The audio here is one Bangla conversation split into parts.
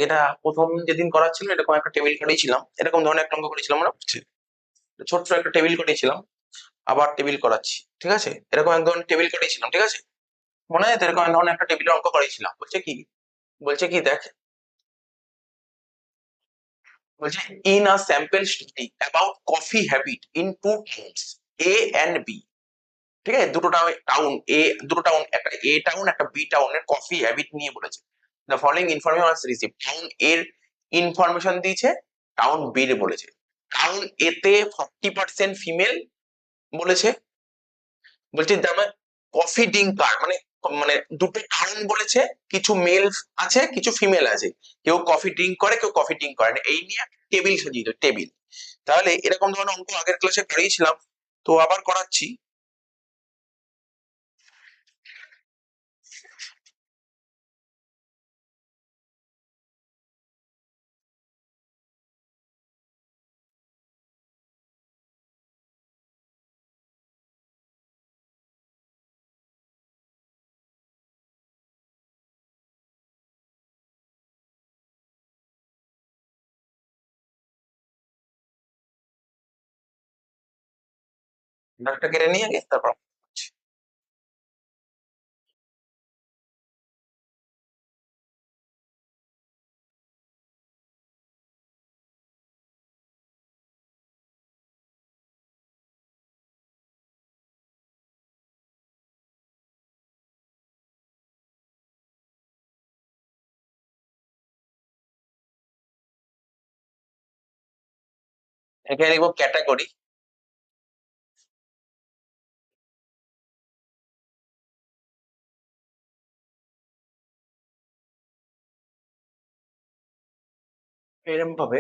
এটা প্রথম যেদিন করাচ্ছিল এরকম একটা টেবিল করেছিলাম, এরকম ধরনের একটা অঙ্ক করেছিলাম আমরা, ছোট্ট একটা টেবিল করেছিলাম, আবার টেবিল করাচ্ছি, ঠিক আছে, এরকম এক ধরনের টেবিল করেছিলাম, ঠিক আছে, মনে হয় তো এরকম এক ধরনের একটা টেবিলের অঙ্ক করেছিলাম। বলছে কি দেখ, বলছে in a sample study about coffee habit in two towns A and B, ঠিক আছে, দুটো টাউন এ, দুটো টাউন, একটা এ টাউন একটা বি টাউনের কফি হ্যাবিট নিয়ে বলেছে। The following information was receive, town এর ইনফরমেশন দিয়েছে, টাউন বি র বলেছে। টাউন এ তে 40% ফিমেল বলেছে, বলছে যেমন কফি ড্রিঙ্কার মানে, মানে দুটো টাউন বলেছে, কিছু মেল আছে কিছু ফিমেল আছে, কেউ কফি ড্রিঙ্ক করে কেউ কফি ড্রিঙ্ক করে না, এই নিয়ে টেবিল সাজিয়ে টেবিল। তাহলে এরকম ধরনের অঙ্ক আগের ক্লাসে করিয়েছিলাম, তো আবার করাচ্ছি। একটা কেটে নিয়ে আগে তারপর করছি। এখানে লিখবো ক্যাটাগরি, এরকম ভাবে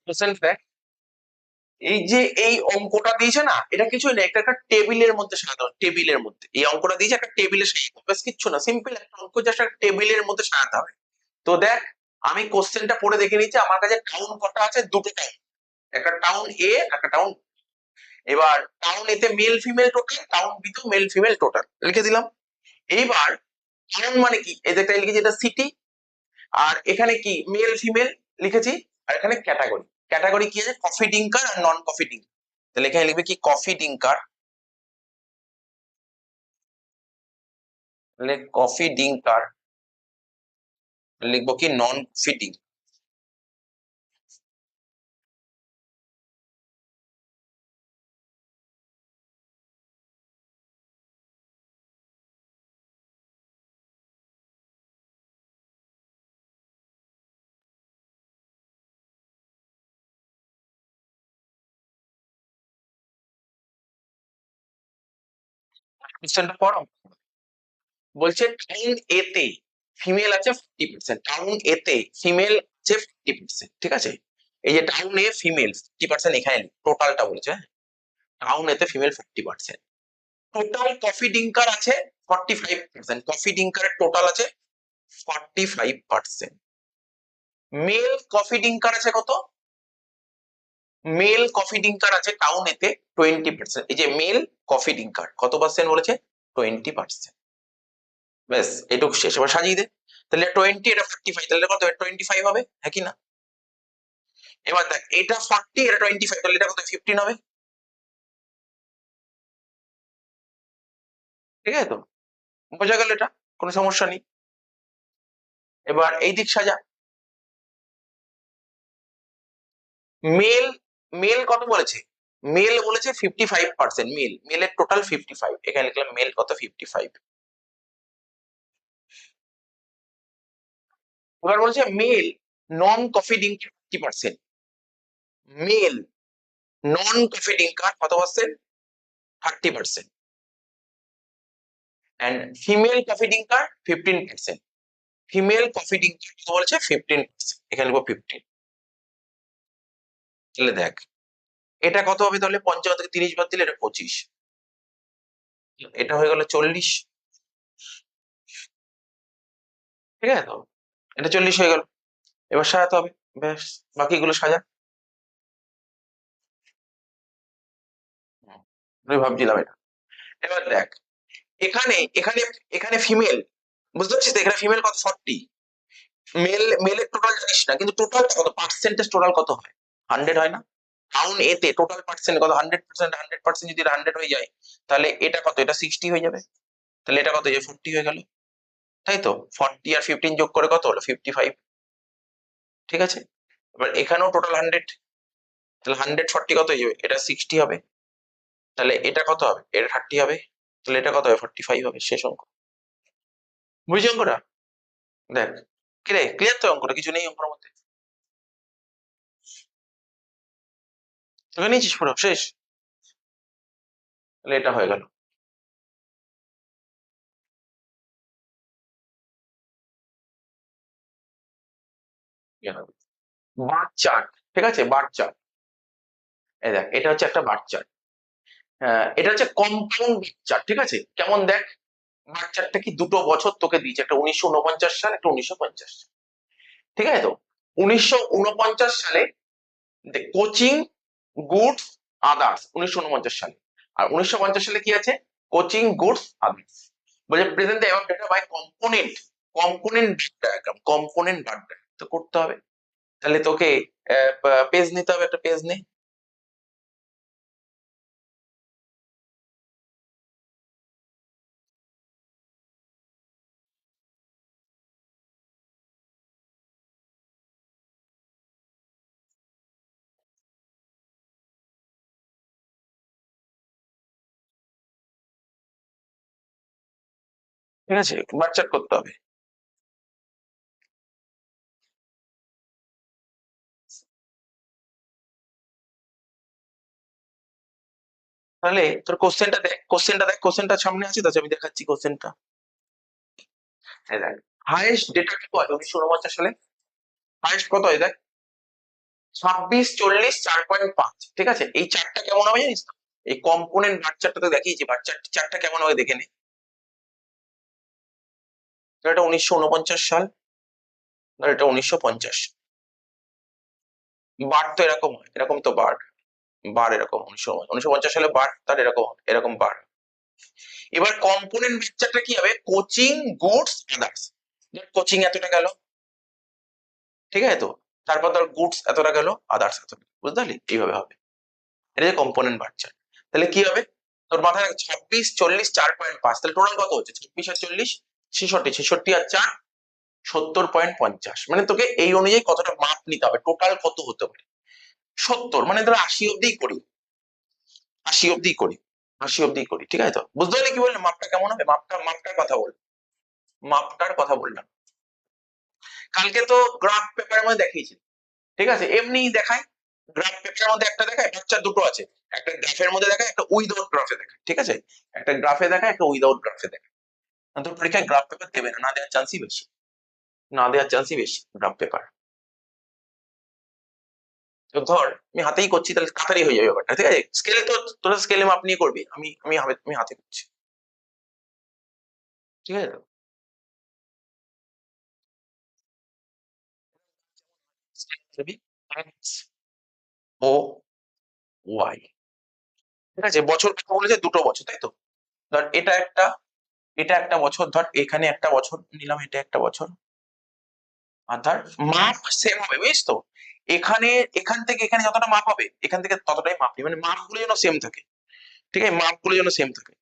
পার্সেন্ট। এই যে এই অঙ্কটা দিয়েছে না, এটা কিছুই না, এটা একটা টেবিলের মধ্যে সাজাতে হবে, টেবিলের মধ্যে এই অঙ্কটা দিয়েছে, একটা টেবিলে সাজাতে হবে, ব্যাস কিচ্ছু না, সিম্পল একটা অঙ্ক, জাস্ট একটা টেবিলের মধ্যে সাজাতে হবে। তো দেখ, আমি কোশ্চেনটা পড়ে দেখে নিচ্ছি, আমার কাছে টাউন কটা আছে, দুটো টাউন, একটা টাউন এ একটা টাউন। এবার টাউন এতে male female total, town B তেও মেল ফিমেল টোটাল লিখে দিলাম। এইবার টাউন মানে কি, এই দেখটা লিখেছি, এটা সিটি, আর এখানে কি মেল ফিমেল লিখেছি, আর এখানে ক্যাটাগরি, ক্যাটাগরি কি আছে, কফি ডিঙ্কার আর নন কফি ডিঙ্কার, তাহলে এখানে লিখবে কি কফি ডিঙ্কার, তাহলে কফি ডিঙ্কার, লিখবো কি নন কফি ডিঙ্ক। কোশ্চেনটা পড়ো, বলছে টাউন এ তে ফিমেল আছে 50%, টাউন এ তে ফিমেল আছে 50%, ঠিক আছে, এই যে টাউন এ ফিমেল 50% এখানে টোটালটা বলছে, টাউন এতে ফিমেল 50%, টোটাল কফি ডিঙ্কার আছে 45%, কফি ডিঙ্কারের টোটাল আছে 45%, মেল কফি ডিঙ্কার আছে কত, মেল কফি ডিঙ্কার আছে টাউন এতে 20%, এই যে মেল কফি ডিঙ্কার কত পার্সেন্ট বলেছে, 20%, ব্যাস এটুকু শেষ, এবার সাজিয়ে দে, তাহলে 20 এটা 45, তাহলে কত 25 হবে, হ্যাঁ কি না, এবার দেখ এটা 40 এটা 25, তাহলে এটা কত 15 হবে, ঠিক আছে তো, বোঝা গেল, এটা কোনো সমস্যা নেই। এবার এই দিক সাজা, মেল, মেল কত বলেছে, মেল বলেছে 55%, মেলের টোটাল 55, এখানে লিখলাম মেল কত 55। এবার বলছে male non coffee drinker 50%, male non coffee drinker কত percent 30%, and female coffee drinker 15%, female coffee drinker কত বলেছে 15%, এখানে লিখবো 15। তাহলে দেখ এটা কত হবে, তাহলে 55 থেকে 30 বাদ দিলে এটা 25, এটা হয়ে গেল 40, ঠিক আছে তো, এটা 40 হয়ে গেল। এবার সাজাতে হবে, ব্যাস বাকিগুলো সাজা। আমি ভাবছিলাম এটা। এবার দেখ এখানে এখানে এখানে ফিমেল, বুঝতে পারছিস তো, এখানে ফিমেল কত 40, মেলের টোটাল জানিস না, কিন্তু টোটাল কত পার্সেন্টেজ, টোটাল কত হয় 100 হয় না, টাউন এতে টোটাল পার্সেন্ট কত 100%, 100% যদি 100 হয়ে যায় তাহলে এটা কত, এটা 60 হয়ে যাবে, তাহলে এটা কত, 40 হয়ে গেল, তাই তো 40 আর 15 যোগ করে কত হলো 55, ঠিক আছে। এবার এখানেও টোটাল 100, তাহলে 140 কত হয়ে যাবে, এটা 60 হবে, তাহলে এটা কত হবে, এটা 30 হবে, তাহলে এটা কত হবে 45 হবে, শেষ অঙ্ক। বুঝলি অঙ্কটা? দেখ কিরে ক্লিয়ার তো অঙ্কটা, কিছু নেই অঙ্কের মধ্যে, তোকে নিয়েছিস পুরো শেষ, তাহলে এটা হয়ে গেল। বার চার্ট, ঠিক আছে, বার চার্ট, এই দেখ এটা হচ্ছে একটা বার চার্ট, এটা হচ্ছে কম্পাউন্ড চার্ট, ঠিক আছে, কেমন দেখ, বার চার্টটা কি দুটো বছর তোকে দিয়েছে, একটা 1949 সাল, একটা 1950 সাল, ঠিক আছে তো, 1949 সালে কোচিং গুডস আদার্স 1949 সালে, আর 1950 সালে কি আছে, কোচিং গুডস আদার্স, বলে present the above data by component, component diagram, component bar diagram তো করতে হবে। তাহলে তোকে পেজ নিতে হবে, একটা পেজ নে, ঠিক আছে, বার চার্ট করতে হবে। তাহলে তোর কোশ্চেনটা দেখ, কোশ্চেনটা দেখ, কোশ্চেনটা সামনে আছে তো, আমি দেখাচ্ছি কোশ্চেনটা, এই দেখ হাইয়েস্ট ডেটা কি হয় 1949 সালে, হাইয়েস্ট কত হয় দেখ 26, 40, 4.5, ঠিক আছে, এই চারটা কেমন হবে জানিস তো, এই কম্পোনেন্ট বার চার্টটা তো দেখিয়েছি, বার চারটা কেমন হবে দেখে নে, এটা 1949 সাল, ধর এটা 1950, বার তো এরকম হয়, এরকম তো বার, বার এরকম 1950 সালে বার, তার এরকম এরকম বার। এবার কম্পোনেন্ট পিকচারটা কি হবে, কোচিং গুডস আদার্স, কোচিং এতটা গেল, ঠিক আছে তো, তারপর ধর গুডস এতটা গেল, আদার্স এতটা, বুঝতে পারলি, এইভাবে হবে, এটা যে কম্পোনেন্ট বাড়ছে, তাহলে কি হবে, তোর মাথায় 26, 40, 4.5, তাহলে টোটাল কত হচ্ছে 26 আর 40 ছেষট্টি, 66 আর 4 70.50, মানে তোকে এই অনুযায়ী কতটা মাপ নিতে হবে, টোটাল কত হতে পারে 70, মানে ধর 80 অব্দি করি, 80 অব্দি করি, 80 অব্দি করি, ঠিক আছে তো, বুঝতে পারলি কি বললাম, মাপটা কেমন হবে, মাপটার কথা বল, মাপটার কথা বললাম। কালকে তো গ্রাফ পেপারের মধ্যে দেখিয়েছি, ঠিক আছে, এমনি দেখায়, গ্রাফ পেপারের মধ্যে একটা দেখায়, বাচ্চা দুটো আছে, একটা গ্রাফের মধ্যে দেখায়, একটা উইদাউট গ্রাফে দেখায়, ঠিক আছে, একটা গ্রাফে দেখায়, একটা উইদাউট গ্রাফে দেখায়, তোর পরীক্ষায় গ্রাফ পেপার দেবে না, না দেওয়ার চান্সই বেশি, না দেওয়ার চান্সই বেশি গ্রাফ পেপার। তো ধর আমি হাতেই করছি, তাহলে তাড়াতাড়ি হয়ে যাবে ব্যাপারটা, ঠিক আছে, স্কেলে তো তোরা স্কেলে মাপ নিয়ে করবি, আমি হাতে করছি, ঠিক আছে তো, এক্স ও ওয়াই, ঠিক আছে, বছর কথা বলেছে দুটো বছর, তাই তো, ধর এটা একটা বছর, ধর এখানে একটা বছর নিলাম, এটা একটা বছর, আর ধর মাপ সেম হবে, বুঝিস তো, এখানে এখান থেকে এখানে যতটা মাপ হবে, এখান থেকে ততটাই মাপ নিই, মানে মাপগুলো যেন সেম থাকে, ঠিক আছে, মাপগুলো যেন সেম থাকে।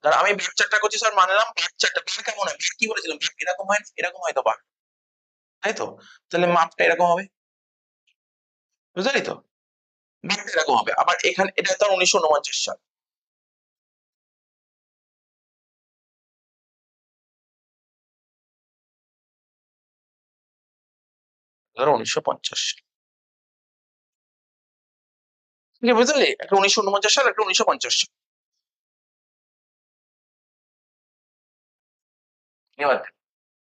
ধর আমি বাচ্চাটা করছি স্যার, মানলাম বাচ্চাটা বার কেমন হয়, বার কি বলেছিলাম, বার এরকম হয় না? এরকম হয় তো বার, তাই তো, তাহলে মাপটা এরকম হবে, বুঝলি তো, ভাগটা এরকম হবে। আবার এখানে এটা ধর 1949 সাল, ধরো 1950 সাল। ঠিক আছে, বুঝলি? একটা 1949 সাল, একটা 1950 সাল। এবার দেখ,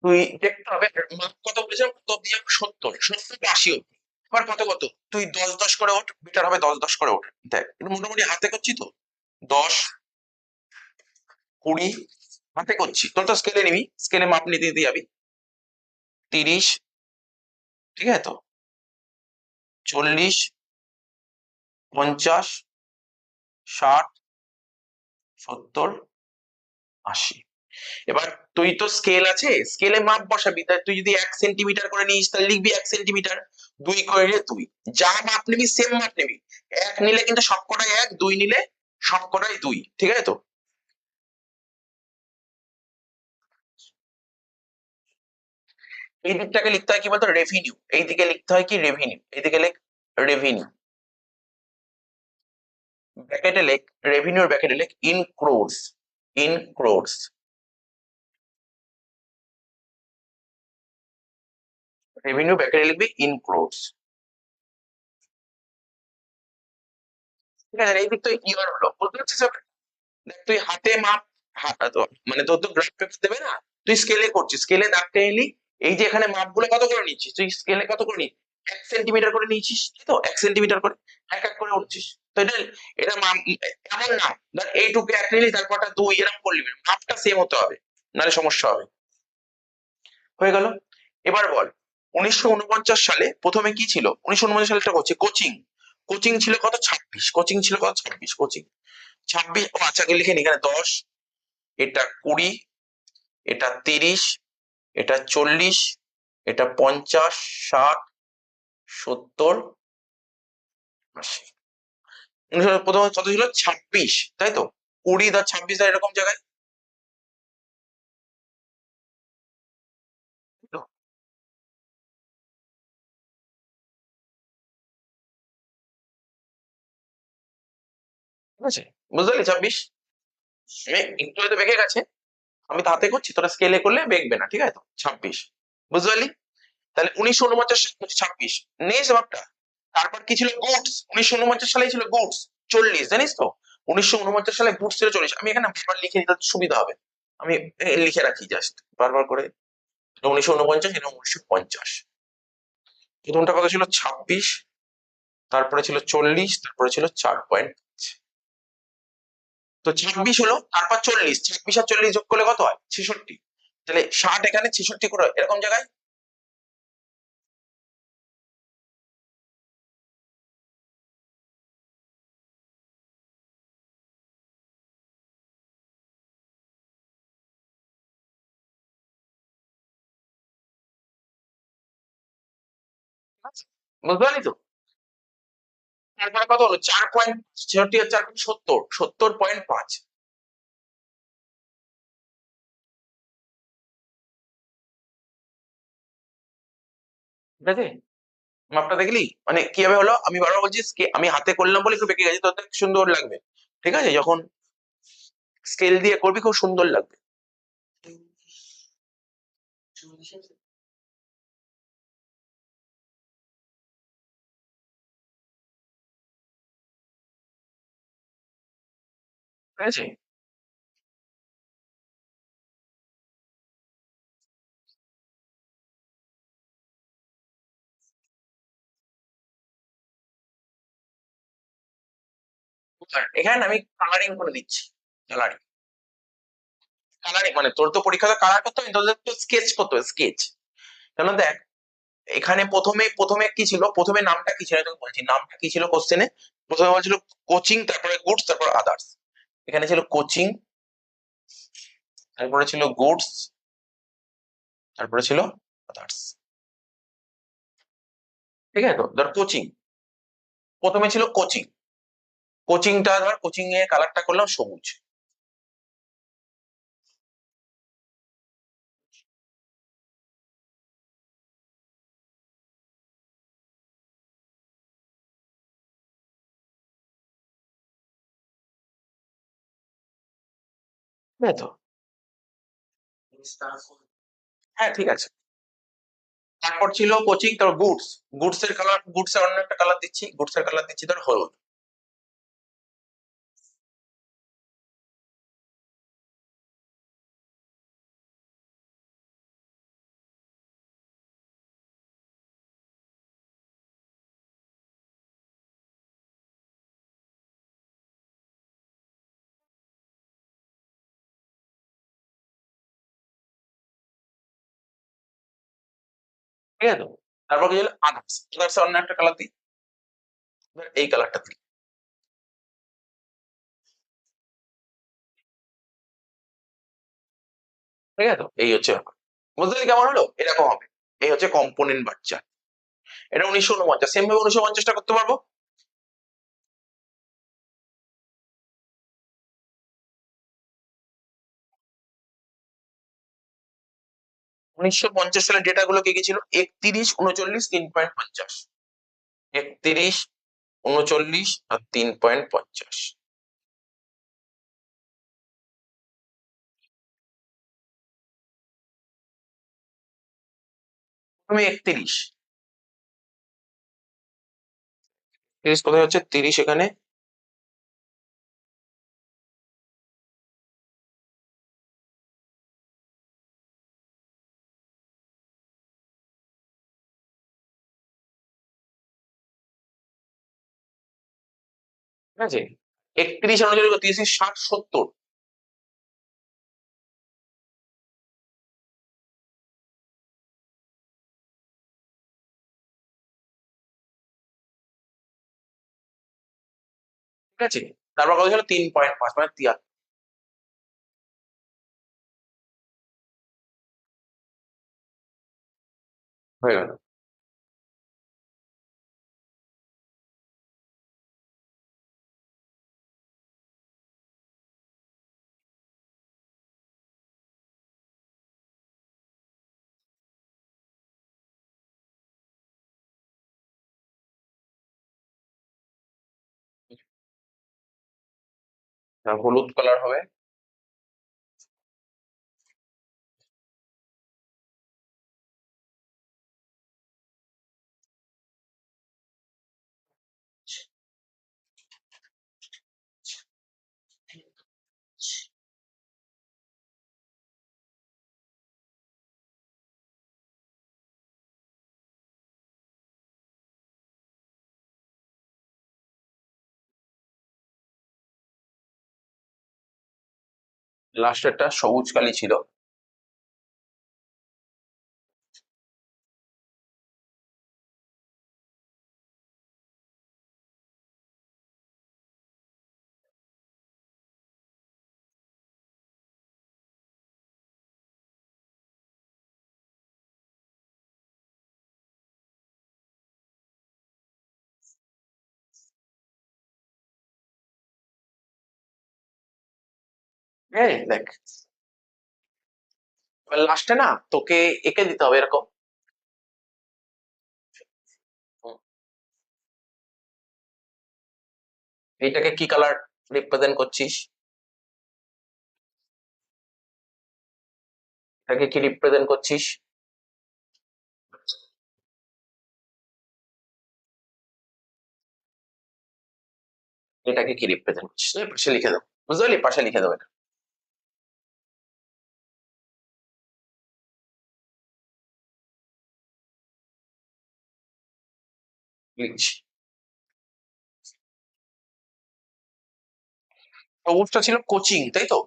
তুই দেখতে হবে মাপ কত বলেছিলাম, কত অব্দি যাবে? 70, 70 থেকে 80 অব্দি। এবার কত কত, তুই 10 10 করে ওঠ, বিটার হবে 10 10 করে ওঠ। দেখ এটা মোটামুটি হাতে করছি তো, 10, 20 হাতে করছি। তোর তো স্কেলে নিবি, স্কেলে মাপ নিতে দিতে যাবি। 30, ঠিক আছে তো, 40, 50, 60, 70, 80। এবার তুই তো স্কেল আছে, স্কেলে মাপ বসাবি। তাই তুই যদি 1 সেন্টিমিটার করে নিস তাহলে লিখবি 1 সেন্টিমিটার। 2 করে নিলে 2, যা মাপ নিবি সেম মাপ নিবি। 1 নিলে কিন্তু সবকটাই 1, 2 নিলে সবকটাই 2, ঠিক আছে তো? এই দিকটাকে লিখতে হয় কি বলতো, রেভিনিউ। এই দিকে লিখতে হয় কি, রেভিনিউ। এইদিকে লিখ রেভিনিউ, ব্র্যাকেটে লিখ রেভিনিউর ব্র্যাকেটে লিখ in crores, in crores. Revenue ব্র্যাকেটে লিখবি ইন ক্রোর্স। ঠিক আছে, এই দিক তো কি হলো বলতে পারছিস? দেখ তুই হাতে মাপ, মানে তোর তো গ্রাফ পেপার দেবে না, তুই স্কেলে করছিস, স্কেলে দাগ টেনে নিলি। এই যে এখানে মাপগুলো কত করে নিচ্ছিস, তুই স্কেলে কত করে নিচ্ছিস? 1 সেন্টিমিটার করে নিচ্ছিস, তাই তো? 1 সেন্টিমিটার করে এক এক করে উঠছিস। তো এটা, এটা এমন না ধর এইটুকু 1 নিলি তারপরটা 2 এরকম করলি না। মাপটা সেম হতে হবে, নাহলে সমস্যা হবে। হয়ে গেল। এবার বল, 1949 সালে প্রথমে কি ছিল? 1949 সালটা হচ্ছে কোচিং। কোচিং ছিল কত? 26। কোচিং ছিল কত? 26 কোচিং। 26, ও আচ্ছা লিখে নি এখানে 10, এটা 20, এটা 30, এটা 40, এটা 50, 60, 70, 80। প্রথমে কত ছিল? 26, তাই তো? 20 আর 26 আর এরকম জায়গায়, তাই তো? ঠিক আছে, বুঝতে পারলি? 26 একটু হয়তো বেঁকে গেছে, আমি তো হাতে করছি, তোরা স্কেলে করলে বেঁকবে না, ঠিক আছে তো? 26, বুঝতে পারলি? তাহলে 1949 সালে 26 নেই জবাবটা। তারপর কি ছিল? গুডস। 1949 সালে ছিল গুডস 40, জানিস তো? 1949 সালে গুডস ছিল 40। আমি এখানে বারবার লিখে নিতে সুবিধা হবে, আমি লিখে রাখি জাস্ট বারবার করে। 1949, এটা 1950। প্রথমটা কত ছিল? 26, তারপরে ছিল 40, তারপরে ছিল 4 পয়েন্ট। তো 26 হলো, তারপর 40, 26 আর 40 যোগ করলে কত হয়? 66। তাহলে 60 এখানে, 66 করে এরকম জায়গায়। বুঝতে পারলি তো? তারপরে কত হলো? 4 পয়েন্ট 66 আর 4 পয়েন্ট 70, 70.5। ঠিক আছে, মাপটা দেখলি? মানে কিভাবে হলো? আমি বারবার বলছি আমি হাতে করলাম বলে একটু বেঁকে গেছে, তোদের সুন্দর লাগবে। ঠিক আছে, যখন স্কেল দিয়ে করবি খুব সুন্দর লাগবে। ঠিক আছে, আর এখানে আমি কালারিং করে দিচ্ছি। কালারিং, কালারিং মানে তোর তো পরীক্ষাতে কালার করতে হবে, তোদের তো স্কেচ করতে হবে, স্কেচ। কেন দেখ, এখানে প্রথমে প্রথমে কি ছিল? প্রথমে নামটা কি ছিল আমি তোকে বলছি, নামটা কি ছিল কোশ্চেনে? প্রথমে বলছিল কোচিং, তারপরে গুডস, তারপর আদার্স। এখানে ছিল কোচিং, তারপরে ছিল গুডস, তারপরে ছিল আদার্স। ঠিক আছে তো? ধর কোচিং, প্রথমে ছিল কোচিং। কোচিংটা ধর, কোচিং এর কালারটা করলাম সবুজ। তাই তো? হ্যাঁ, ঠিক আছে। তারপর ছিল কোচিং, তারপর গুডস। গুডস এর অন্য একটা কালার দিচ্ছি। গুডস এর কালার দিচ্ছি ধর হলুদ। ঠিক আছে তো? তারপর কি হলো আদার্স। আদার্স এর অন্য একটা কালার দিই। ধর এই কালারটা দিই। ঠিক আছে তো? এই হচ্ছে ব্যাপার। বুঝতে পেরেছি কেমন হলো? এরকম হবে। এই হচ্ছে কম্পোনেন্ট বার চার্ট। এটা ১৯৪৯ সেম ভাবে ১৯৫০ টা করতে পারবো। ১৯৫০ সালের ডেটা গুলো কি কি ছিল? ৩১, ৩৯, ৩.৫০। ৩১, ৩৯ আর ৩.৫০। প্রথমে ৩১। ৩০ কোথায় হচ্ছে? ৩০ এখানে। ঠিক আছে? ৩১ অনুযায়ী ৩০, ৬০, ৭০। ঠিক আছে? তারপর কত ছিল? ৩.৫ মানে ৭৩। হয়ে গেল। হলুদ কালার হবে। লাস্টেরটা সবুজ কালি ছিল। হ্যাঁ, দেখ। এবার লাস্টে না তোকে এঁকে দিতে হবে এরকম। হুম, এইটাকে কি কালার রিপ্রেজেন্ট করছিস? এটাকে কি রিপ্রেজেন্ট করছিস? এটাকে কি রিপ্রেজেন্ট করছিস? এই পাশে লিখে দেবো। বুঝতে পারলি? পাশে লিখে দেবো এটা। লিখছি। সবুজটা ছিল কোচিং, তাই তো?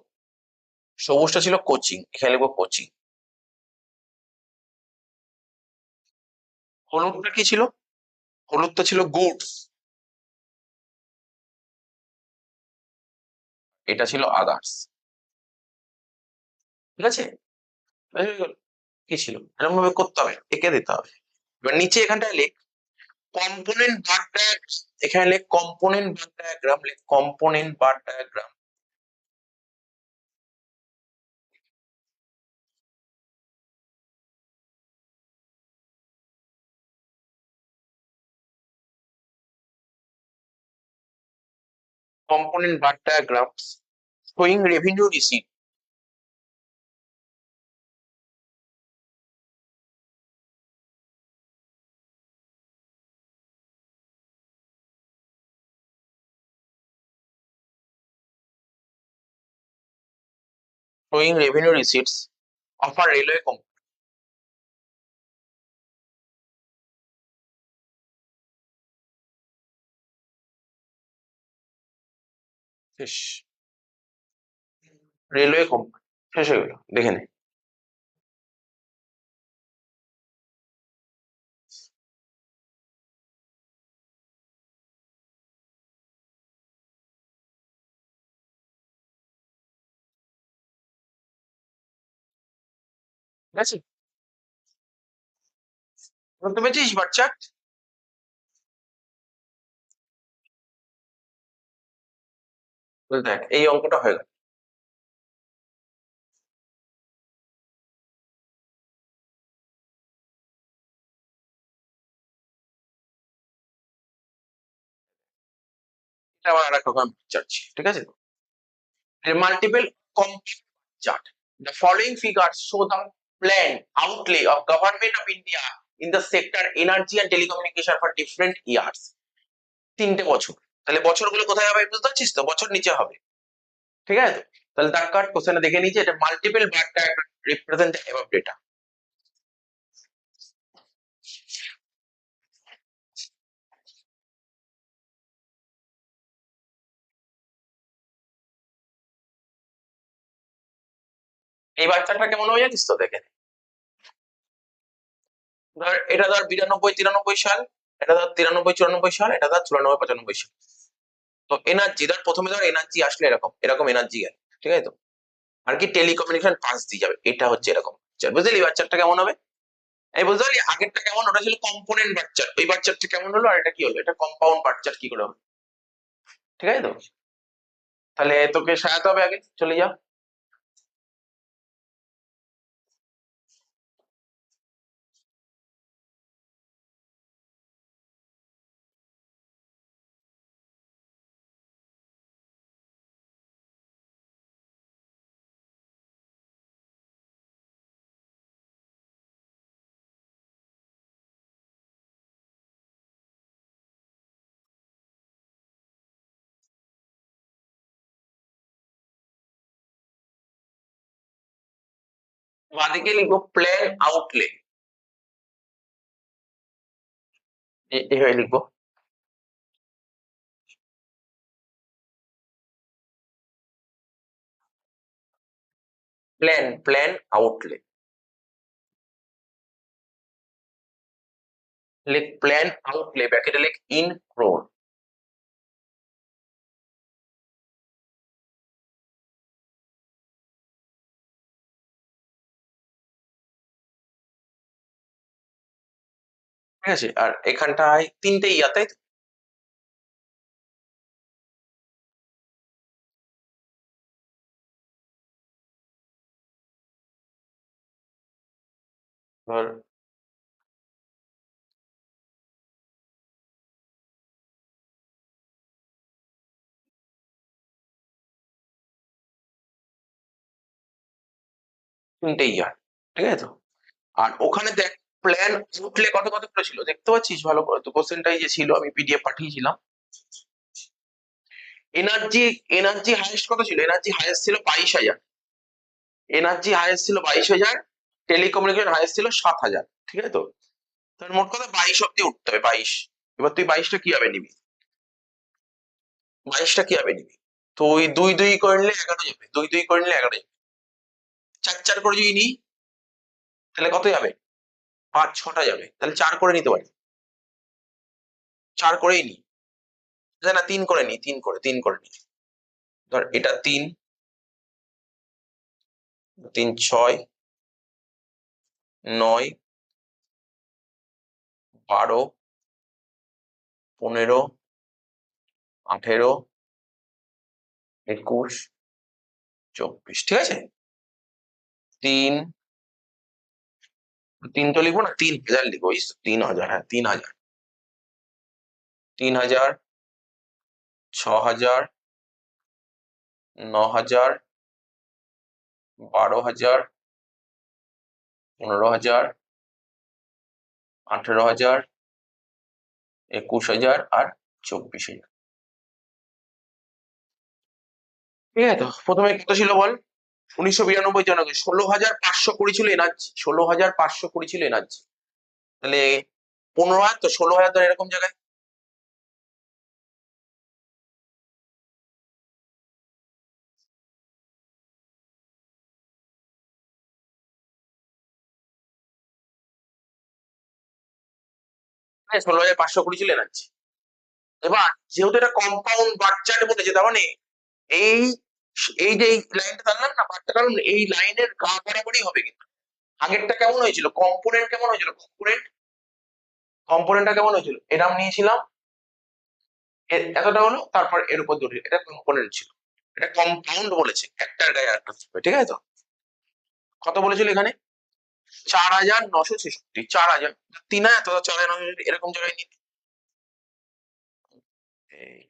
সবুজটা ছিল কোচিং, এখানে লিখবো কোচিং। হলুদটা কি ছিল? হলুদটা ছিল গুডস। এটা ছিল আদার্স। ঠিক আছে? হয়ে গেল। কি ছিল? এরকম ভাবে করতে হবে, এঁকে দিতে হবে। এবার নিচে এখানটায় লেখ কম্পোনেন্ট বার ডায়াগ্রাম। এখানে লেখ কম্পোনেন্ট বার ডায়াগ্রাম, লেখ component bar diagram. Component bar diagram showing revenue receipt. showing revenue receipts of a railway company. শেষ। রেলওয়ে কোম্পানি শেষ হয়ে গেল, দেখে নে। ঠিক আছে, বুঝতে পেরেছিস বাচ্চা? দেখ এই অঙ্কটা হয়ে গেল। এটা আবার আরেক রকম চাচ্ছি, ঠিক আছে? Multiple computer chart, the following figures show the planned outlay of government of India in the sector energy and telecommunication for different years. 3টে বছর, তাহলে বছরগুলো কোথায় হবে বুঝতে পারছিস তো? বছর নিচে হবে, ঠিক আছে? তাহলে দাগ কাট, কোশ্চেনে দেখে নিয়েছি এটা মাল্টিপল বার রিপ্রেজেন্ট অ্যাবাভ ডেটা। এই বাচ্চাটা কেমন হবে জানিস তো? দেখে ধর এটা ধর 92-93 সাল, এটা ধর 93-94 সাল, এটা ধর 94-95 সাল। তো এনার্জি ধর প্রথমে ধর এনার্জি আসলে এরকম এরকম এনার্জি গেল, ঠিক আছে তো? আর কি টেলিকমিউনিকেশন পাস দিয়ে যাবে, এটা হচ্ছে এরকম। বুঝলি বাচ্চাটা কেমন হবে? এই বুঝতে পারলি আগেরটা কেমন, ওটা ছিল কম্পোনেন্ট বাচ্চার, ওই বাচ্চারটা কেমন হলো, আর এটা কি হলো, এটা কম্পাউন্ড বাচ্চার কি করে হলো, ঠিক আছে তো? তাহলে তোকে সাজাতে হবে, আগে চলে যা। বাঁদিকে লিখবো প্ল্যান আউটলে, এইভাবে লিখবো। প্ল্যান আউটলে, লিখ প্ল্যান আউটলে, ব্র্যাকেটে লিখ ইন ক্রোর। ঠিক আছে, আর এখানটায় 3টে ইয়া, তাই তো? ধর 3টে ইয়া, ঠিক আছে তো? আর ওখানে দেখ প্ল্যান আউটলে কত কত করে ছিল দেখতে পাচ্ছিস ভালো করে তো? কোশ্চেনটাই যে ছিল, আমি পিডিএফ পাঠিয়েছিলাম। এনার্জি এনার্জি হাইয়েস্ট কত ছিল? এনার্জি হাইয়েস্ট ছিল 22,000, এনার্জি হাইয়েস্ট ছিল 22,000, টেলিকমিউনিকেশন হাইয়েস্ট ছিল 7,000, ঠিক আছে তো? তাহলে মোট কথা 22 অব্দি উঠতে হবে, 22। এবার তুই 22টা কিভাবে নিবি? 22টা কিভাবে নিবি? তো ওই 2-2 করে নিলে 11 যাবে, 2-2 করে নিলে 11 যাবে। 4-4 করে যদি নিই তাহলে কত যাবে? 5-6টা যাবে, তাহলে 4 করে নিতে পারি, 4 করেই নিই। না 3 করে নিই, 3 করে নিই। ধর এটা 3, 3 6, 9, 12, 15, 18, 21, 24, ঠিক আছে? 3 3 তো লিখবো না, 3,000 লিখবো, 3,000, হ্যাঁ 3,000, 3,000, 6,000, 9,000, 12,000, 15,000, 18,000, 21,000 আর 24,000, ঠিক আছে তো? প্রথমে কত ছিল বল? 1992 জনকে 16,520 ছিল এনার্জি, 16,520 ছিল এনার্জি। তাহলে 15,000 তো 16,000 ধর এরকম জায়গায়। হ্যাঁ, 16,520 ছিল এনার্জি। এবার যেহেতু এটা কম্পাউন্ড বার চার্ট বলেছে, তার মানে এই এই যে এই লাইনটা টানলাম না, বারটা টানলাম না, এই লাইনের গা বরাবরই হবে কিন্তু। আগেরটা কেমন হয়েছিল, কম্পোনেন্ট কেমন হয়েছিল, কম্পোনেন্টটা কেমন হয়েছিল, এরকম নিয়েছিলাম, এতটা হলো, তারপর এর উপর দুটো, এটা কম্পোনেন্ট ছিল। এটা কম্পাউন্ড বলেছে, একটার গায়ে আরেকটা থাকবে, ঠিক আছে তো? কত বলেছিল এখানে? 4,966, 4,000, 3,000 তো 4,966 এরকম জায়গায় নিতে। এই,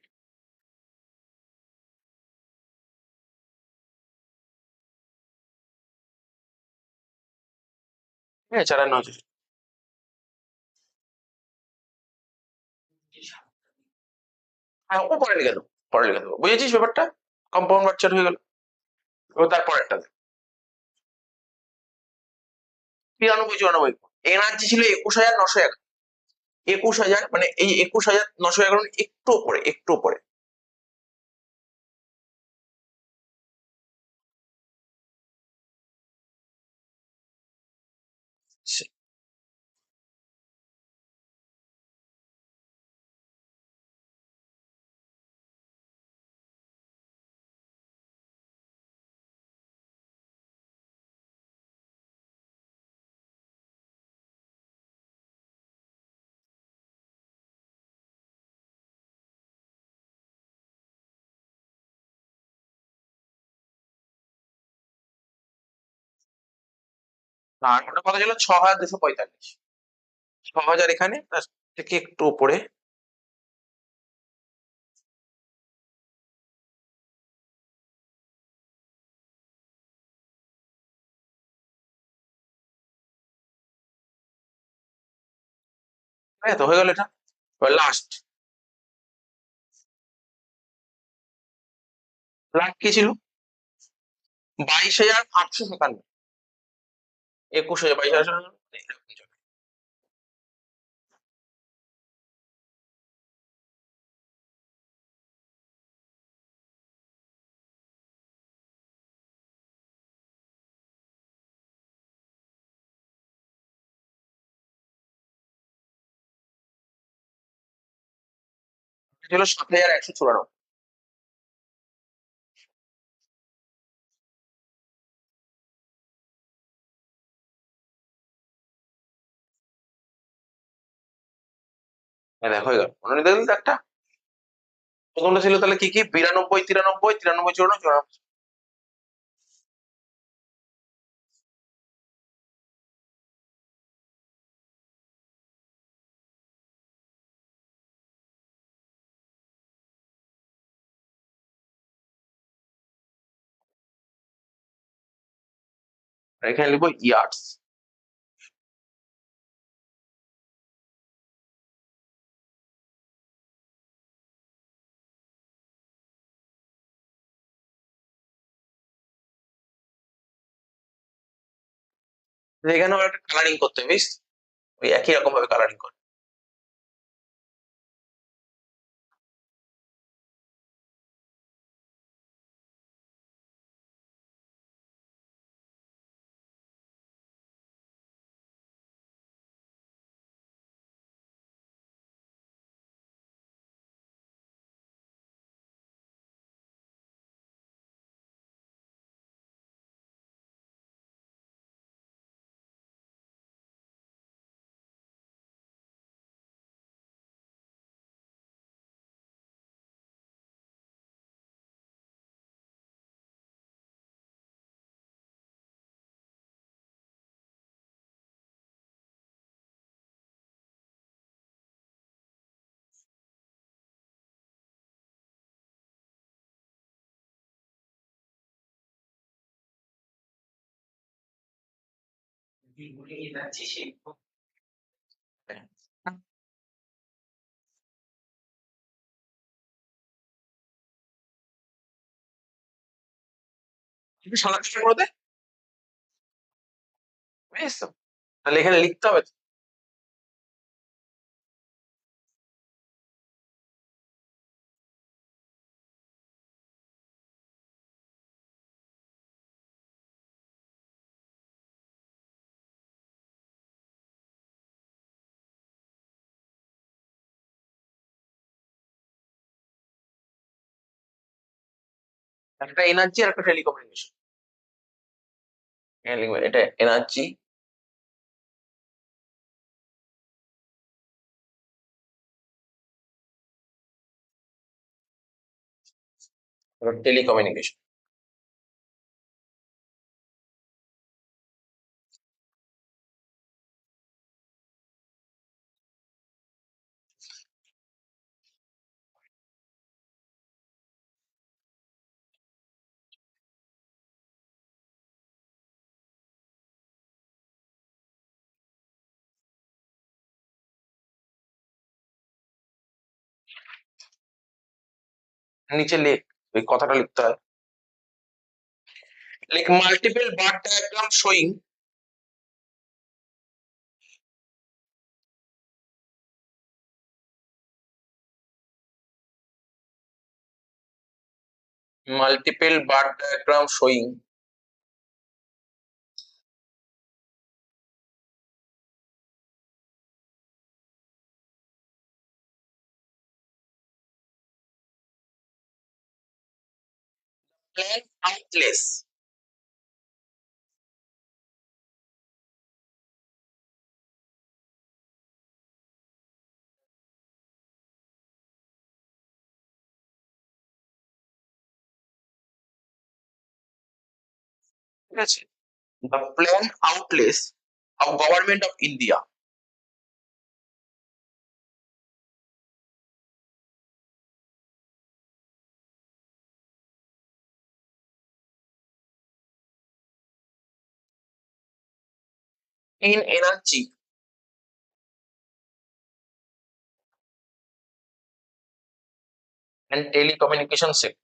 হ্যাঁ, 4,966। হ্যাঁ, ও পরে লিখে দেবো, পরে লিখে দেবো, বুঝেছিস ব্যাপারটা? কম্পাউন্ড বাচ্চার হয়ে গেল। ও তারপর একটা 93, 94, এনার্জি ছিল 21,911, 21,000, মানে এই 21,911 একটু উপরে, একটু উপরে। আর ওটা কত ছিল, 6,245, 6,000 এখানে, তার থেকে একটু উপরে। হ্যাঁ, তো হয়ে গেল এটা। লাস্ট, লাস্ট কি ছিল? 22,857, 21,000, 22,000, ছিল 7,194। হ্যাঁ, দেখো হয়ে গেল, মনে নেই দেখলি তো একটা। প্রথমটা ছিল তাহলে কি কি, 92, 93, 93, 94, 94। আর এখানে লিখবো ইয়ার্স। এখানে একটা কালারিং করতে হবে, বুঝিস? ওই একই রকম ভাবে কালারিং করে। একটু সাদা কালো করে দে, বুঝিস তো? তাহলে এখানে লিখতে হবে তো। একটা এনার্জি আর একটা টেলিকমিউনিকেশন। এখানে লিখবে এটা এনার্জি, টেলিকমিউনিকেশন। নিচে লেখ, ওই কথাটা লিখতে হয়। লিখ মাল্টিপল বার diagram showing multiple bar diagram showing plan outlets. ঠিক আছে? The plan outlets of government of India in energy and telecommunication sector.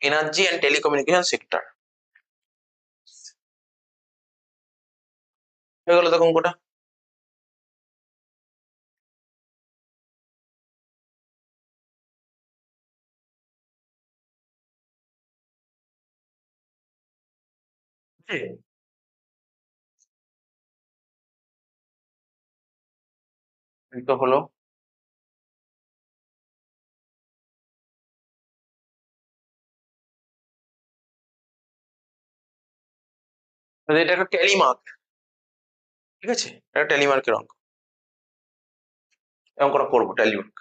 Energy and telecommunication sector. হয়ে গেল তখন কোটা। এই তো হলো। তাহলে এটা একটা ট্যালি মার্ক, ঠিক আছে? এটা ট্যালি মার্কের অঙ্ক, এই অঙ্কটা করবো ট্যালি মার্ক।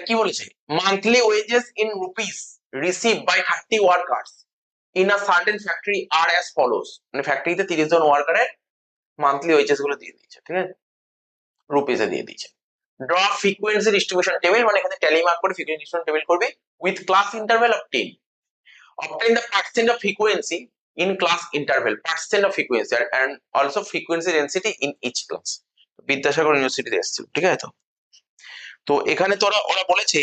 কি বলেছে? Monthly wages in rupees receive by 30 workers in a certain factory are as follows. মানে ফ্যাক্টরিতে 30 জন ওয়ার্কারের মান্থলি ওয়েজেস গুলো দিয়ে দিয়েছে, ঠিক আছে? রুপিসে দিয়ে দিয়েছে। ড্র ফ্রিকোয়েন্সি ডিস্ট্রিবিউশন টেবিল, মানে এখানে ট্যালি মার্ক করে ফ্রিকোয়েন্সি ডিস্ট্রিবিউশন টেবিল করবে with class interval of 10। obtain the percent of frequency in class interval, percent of frequency and also frequency density in each class। Vidyasagar ইউনিভার্সিটিতে এসেছিল, ঠিক আছে? তো তো এখানে তো ওরা বলেছে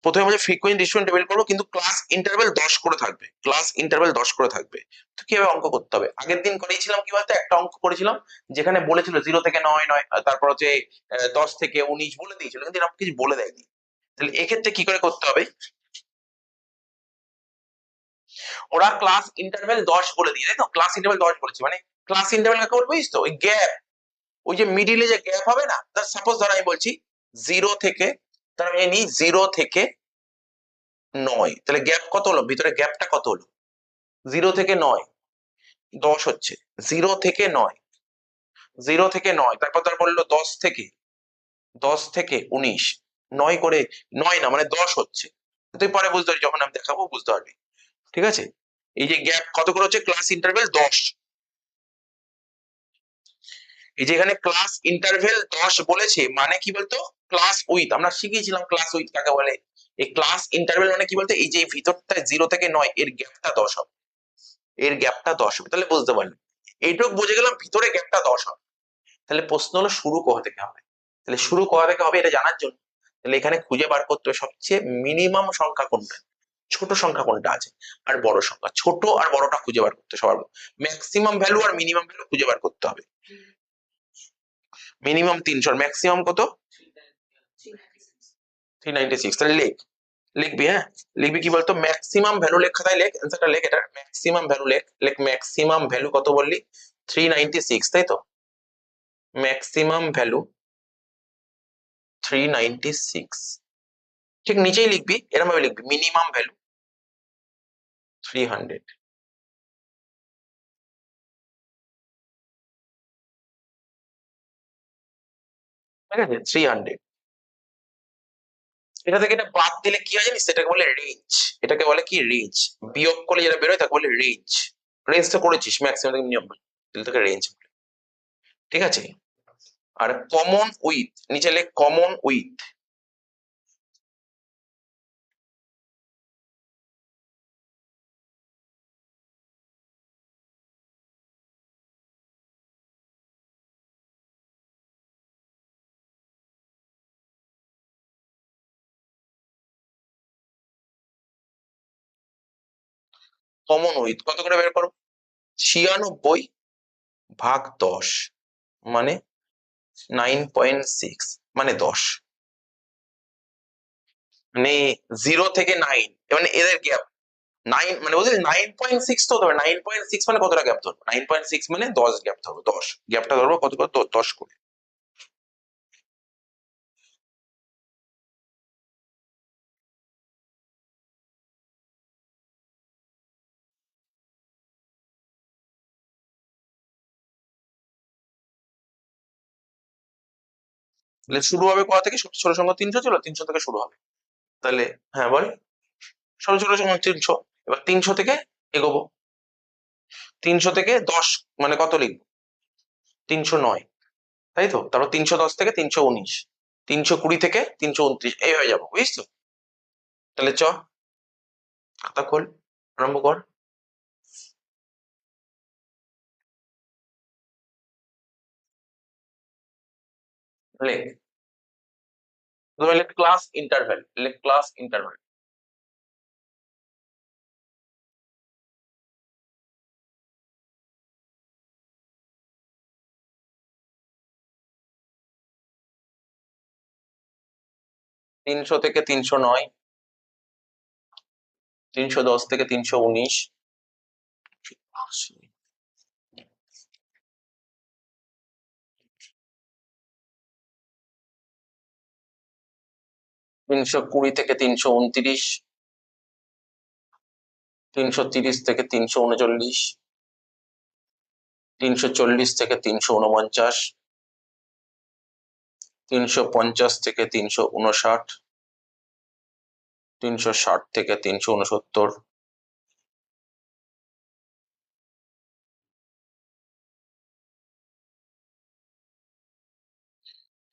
প্রথমে বলে ফ্রিকোয়েন্সি ডিস্ট্রিবিউশন টেবিল করবো, কিন্তু ক্লাস ইন্টারভ্যাল 10 করে থাকবে, ক্লাস ইন্টারভ্যাল 10 করে থাকবে। তো কিভাবে অঙ্ক করতে হবে? আগের দিন করেছিলাম কি বলতো, একটা অঙ্ক করেছিলাম যেখানে বলেছিল 0 থেকে 9 9, তারপর হচ্ছে 10 থেকে 19 বলে দিয়েছিল, কিন্তু এরকম কিছু বলে দেয়নি। তাহলে এক্ষেত্রে কি করে করতে হবে? ওরা ক্লাস ইন্টারভ্যাল 10 বলে দিয়ে, তাই তো? ক্লাস ইন্টারভ্যাল 10 বলেছে, মানে ক্লাস ইন্টারভ্যাল কাকে বলবো বুঝিস তো? ওই গ্যাপ, ওই যে মিডিলে যে গ্যাপ হবে না, তার সাপোজ ধর আমি বলছি 0 থেকে, তার আমি নিই 0 থেকে 9, তাহলে গ্যাপ কত হলো? ভিতরে গ্যাপটা কত হলো? 0 থেকে 9 10 হচ্ছে, 0 থেকে 9, 0 থেকে 9, তারপর বললো 10 থেকে 19, 9 করে 9 না মানে 10 হচ্ছে। তুই পরে বুঝতে পারবি, যখন আমি দেখাবো বুঝতে পারবি। ঠিক আছে, এই যে গ্যাপ কত করে হচ্ছে, ক্লাস ইন্টারভেল 10। এই যে এখানে ক্লাস ইন্টারভেল 10 বলেছে, মানে কি বলতো, ক্লাস উইথ, আমরা শিখিয়েছিলাম ক্লাস উইথ কাকে বলে। এই ক্লাস ইন্টারভেল মানে কি বলতো, এই যে ভিতরটা 0 থেকে 9 এর গ্যাপটা 10 হবে, এর গ্যাপটা 10 হবে, তাহলে বুঝতে পারলি। এইটুকু বুঝে গেলাম ভিতরে গ্যাপটা 10 হবে। তাহলে প্রশ্ন হলো শুরু কোথা থেকে হবে, তাহলে শুরু কোথা থেকে হবে এটা জানার জন্য তাহলে এখানে খুঁজে বার করতে হবে সবচেয়ে মিনিমাম সংখ্যা কোনটা, ছোট সংখ্যা কোনটা আছে, আর বড় সংখ্যা। ছোট আর বড়টা খুঁজে বার করতে সবার ম্যাক্সিমাম ভ্যালু আর মিনিমাম ভ্যালু খুঁজে বার করতে হবে। মিনিমাম 300, ম্যাক্সিমাম কত, 396। তাহলে লিখবি, হ্যাঁ লিখবি, কি বলতো, ম্যাক্সিমাম ভ্যালু লেখ, খাতায় লেখ, অ্যান্সারটা লেখ, এটা ম্যাক্সিমাম ভ্যালু লেখ ম্যাক্সিমাম ভ্যালু কত বললি, 396, তাই তো, ম্যাক্সিমাম ভ্যালু 396। ঠিক নিচেই লিখবি, এরকম ভাবে লিখবি, মিনিমাম ভ্যালু 300। ঠিক আছে, 300। এটা থেকে এটা বাদ দিলে কি হয় জানিস, সেটাকে বলে রেঞ্জ। এটাকে বলে কি, রেঞ্জ। বিয়োগ করলে যেটা বেরোয় তাকে বলে রেঞ্জ। রেঞ্জটা করেছিস, ম্যাক্সিমাম থেকে মিনিমাম, তাহলে তোকে রেঞ্জ। ঠিক আছে, আর কমন উইথ, নিচে লেখ কমন উইথ। কমন উইথ কত করে বের করো, 96 ভাগ 10 মানে 9.6, মানে 10, মানে 0 থেকে 9, মানে এদের গ্যাপ 9, মানে বুঝলি 9.6 তো ধরো, 9.6 মানে কতটা গ্যাপ ধরবো, 9.6 মানে 10 গ্যাপ ধরবো, 10 গ্যাপটা ধরবো কত কত, 10 করে। তাহলে শুরু হবে কোথা থেকে, ছোট সংখ্যা 300 ছিল, 300 থেকে শুরু হবে। তাহলে হ্যাঁ বল, ছোট সংখ্যা 300, এবার 300 থেকে এগোবো, 300 থেকে 10 মানে কত লিখবো, 309, তাই তো, তারপর 310 থেকে 319, 320 থেকে 329, এই হয়ে যাবো, বুঝছো। তাহলে চ, খাতা খোল, আরম্ভ কর। লেখ, প্রথমে লেখ ক্লাস ইন্টারভ্যাল, লেখ ক্লাস ইন্টারভ্যাল। 300 থেকে 309, 310 থেকে 319, 320 থেকে 329, 330 থেকে 339, 340 থেকে 349, 350 থেকে 359, 360 থেকে 369,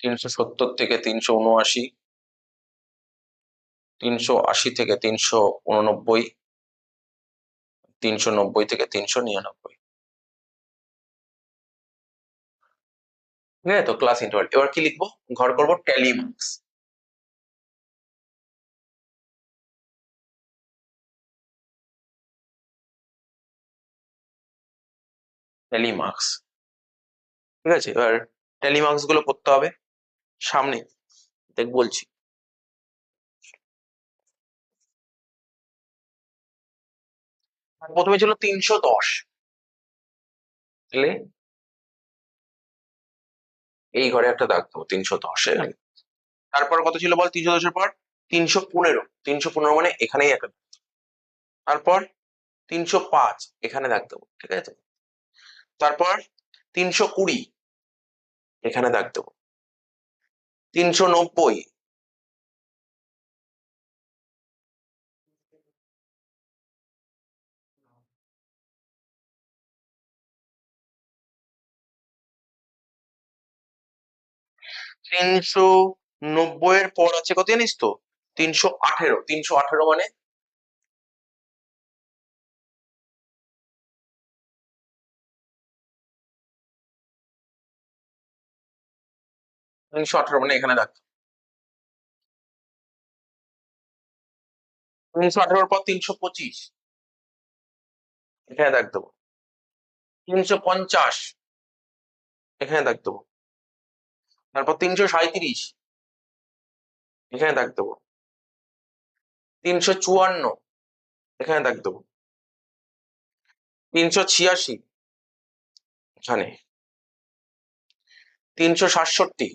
370 থেকে 379, 380 থেকে 389, 390 থেকে 399। ঠিক আছে তো, ক্লাস ইন্টারভাল। এবার কি লিখবো, ঘর করবো ট্যালি মার্কস। ট্যালি মার্কস, ঠিক আছে, এবার ট্যালি মার্কস গুলো করতে হবে সামনে, দেখ বলছি। প্রথমে ছিল 310, তাহলে এই ঘরে একটা দাগ দেবো 310 এ। তারপর কত ছিল বল, 310-এর পর 315, 315 মানে এখানেই একটা, তারপর 305 এখানে দাগ দেবো, ঠিক আছে। তারপর 320 এখানে দাগ দেবো। 390 390 এর পর আছে কত জানিস তো? 318। 318 মানে 318 মানে এখানে দাগ। 318 পর 325 এখানে দাগ দেবো। 350 এখানে দাগ দেবো। তারপর 337 এখানে দাগ দেবো। 354 এখানে দাগ দেবো। 386 এখানে। 367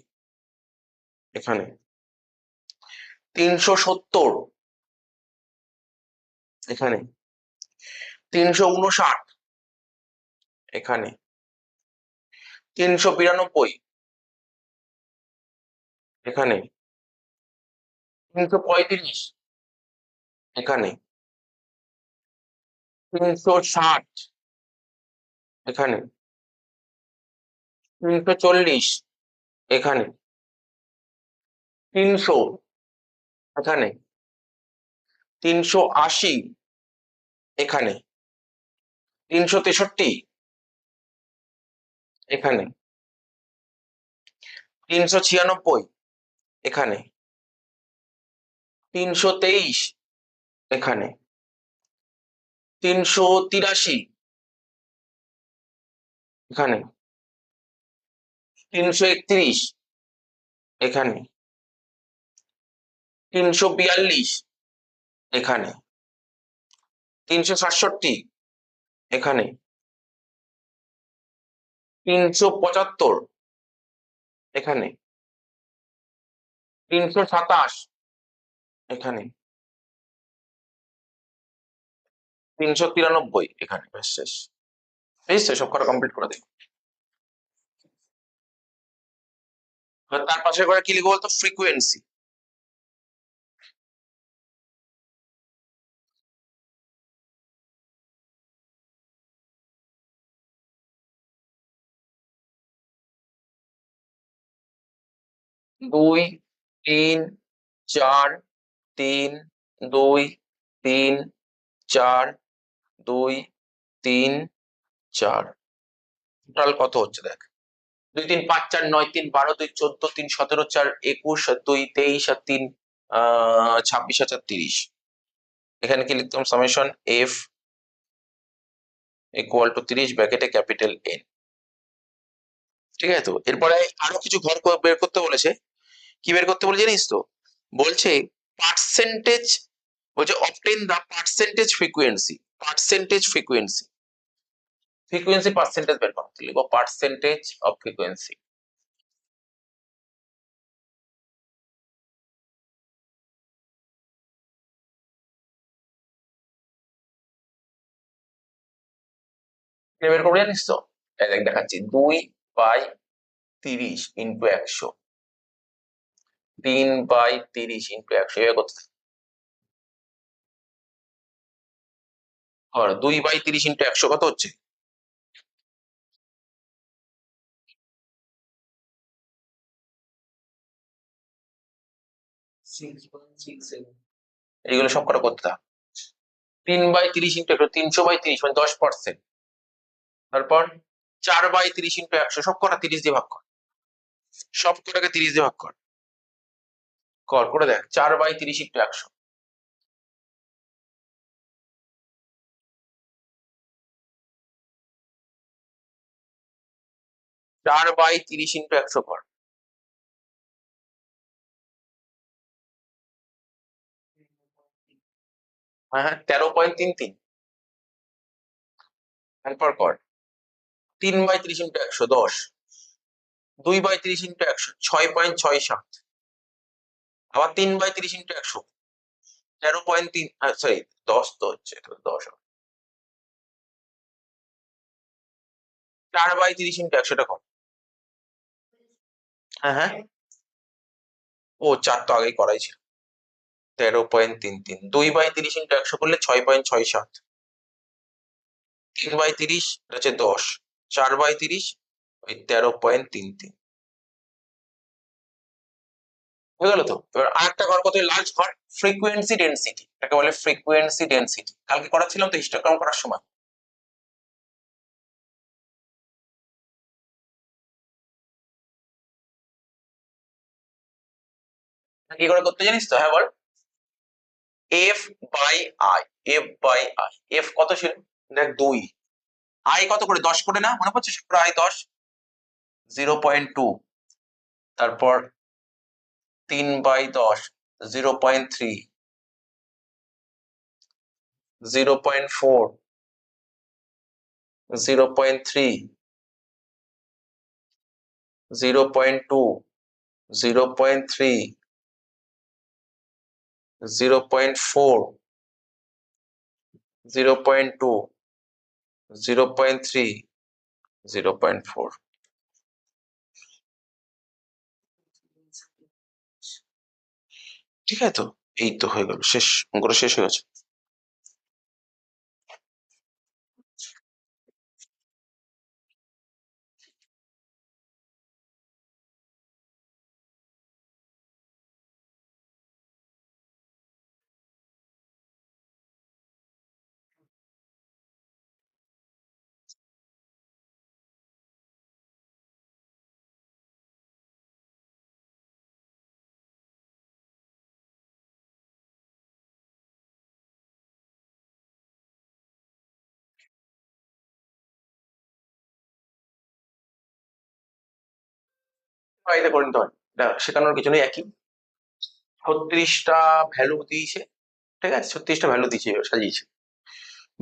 এখানে। 370 এখানে। 359 এখানে। 392 এখানে। 335 এখানে। 360 এখানে। 340 এখানে। 300 এখানে। 380 এখানে। 363 এখানে। 396 এখানে। 323 এখানে। 383 এখানে। 331 এখানে। 342 এখানে। 367 এখানে। 375 এখানে। 327 এখানে। 393 এখানে। ব্যাস শেষ। বুঝছো? সব কটা কমপ্লিট করে দিই। তার পাশে করে কি লিখবো বলতো? ফ্রিকোয়েন্সি। দুই, তিন, চার, তিন, দুই, তিন, চার, দুই, তিন, চার। টোটাল কত হচ্ছে দেখ। 2 3 5 4 9 3 12 2 14 3 17 4 21 আর 2 23 আর 3 26 আর 4 30। এখানে কি লিখতাম? সামেশন এফ ইকুয়াল টু 30 ব্র্যাকেটে ক্যাপিটাল এন। ঠিক আছে তো? এরপরে আরো কিছু ঘর বের করতে বলেছে। কি বের করতে বলে জানিস তো? বলছে পার্সেন্টেজ, বলছে obtain the percentage frequency. Percentage frequency. Frequency percentage বের করতে লিখবো পার্সেন্টেজ অফ ফ্রিকোয়েন্সি। বের করবো জানিস তো? এই দেখ দেখাচ্ছি। 2/30 ইন্টু 100। 3/30 ইন্টু 100 এভাবে করতে থাক। আর 2/30 ইন্টু 100 কত হচ্ছে? এইগুলো সব কটা করতে থাক। 3/30 ইন্টু 100 300/30 মানে 10%। তারপর 4/30 ইন্টু 100 সব কটা 30 দিয়ে ভাগ কর। সব কটাকে 30 দিয়ে ভাগ কর। কর করে দেখ। 4/30 ইন্টু 100। 4/30 ইন্টু 100 কর। হ্যাঁ হ্যাঁ 13.33। তারপর কর 3/30 ইন্টু 100 10। 2/30 ইন্টু 100 6.67। আবার 3/30 ইন্টু 100 13.3, সরি 10 তো হচ্ছে, 10 4/30 ইন্টু 100 টা কর। হ্যাঁ হ্যাঁ, ও 4 তো আগেই করাই ছিল। 13.33, 2/30 ইন্টু 100 করলে 6.67, 3/30 হচ্ছে 10, 4/30 ওই 13.33 হয়ে গেল তো। এবার আরেকটা ঘর কত, লার্জ ঘর, ফ্রিকোয়েন্সি ডেন্সিটি, এটাকে বলে ফ্রিকোয়েন্সি ডেন্সিটি। কালকে করাচ্ছিলাম তো হিস্টোগ্রাম করার সময়। কি করে করতে জানিস তো? হ্যাঁ বল। F by I, F by I, F কত ছিল দেখ 2, আই কত করে 10 করে না, মনে পড়ছে? আই 10, 0.2, তারপর 3/10, 0.3, 0.4, 0.3, 0.2, 0.3, 0.4, 0.2, 0.3, 0.4। ঠিক আছে তো, এই তো হয়ে গেল, শেষ, অঙ্কটা শেষ হয়ে গেছে। বাড়িতে করে নিতে হয়, এটা শেখানোর কিছু নেই, একই 36টা ভ্যালু দিয়েছে। ঠিক আছে, 36টা ভ্যালু দিয়েছে, সাজিয়েছে,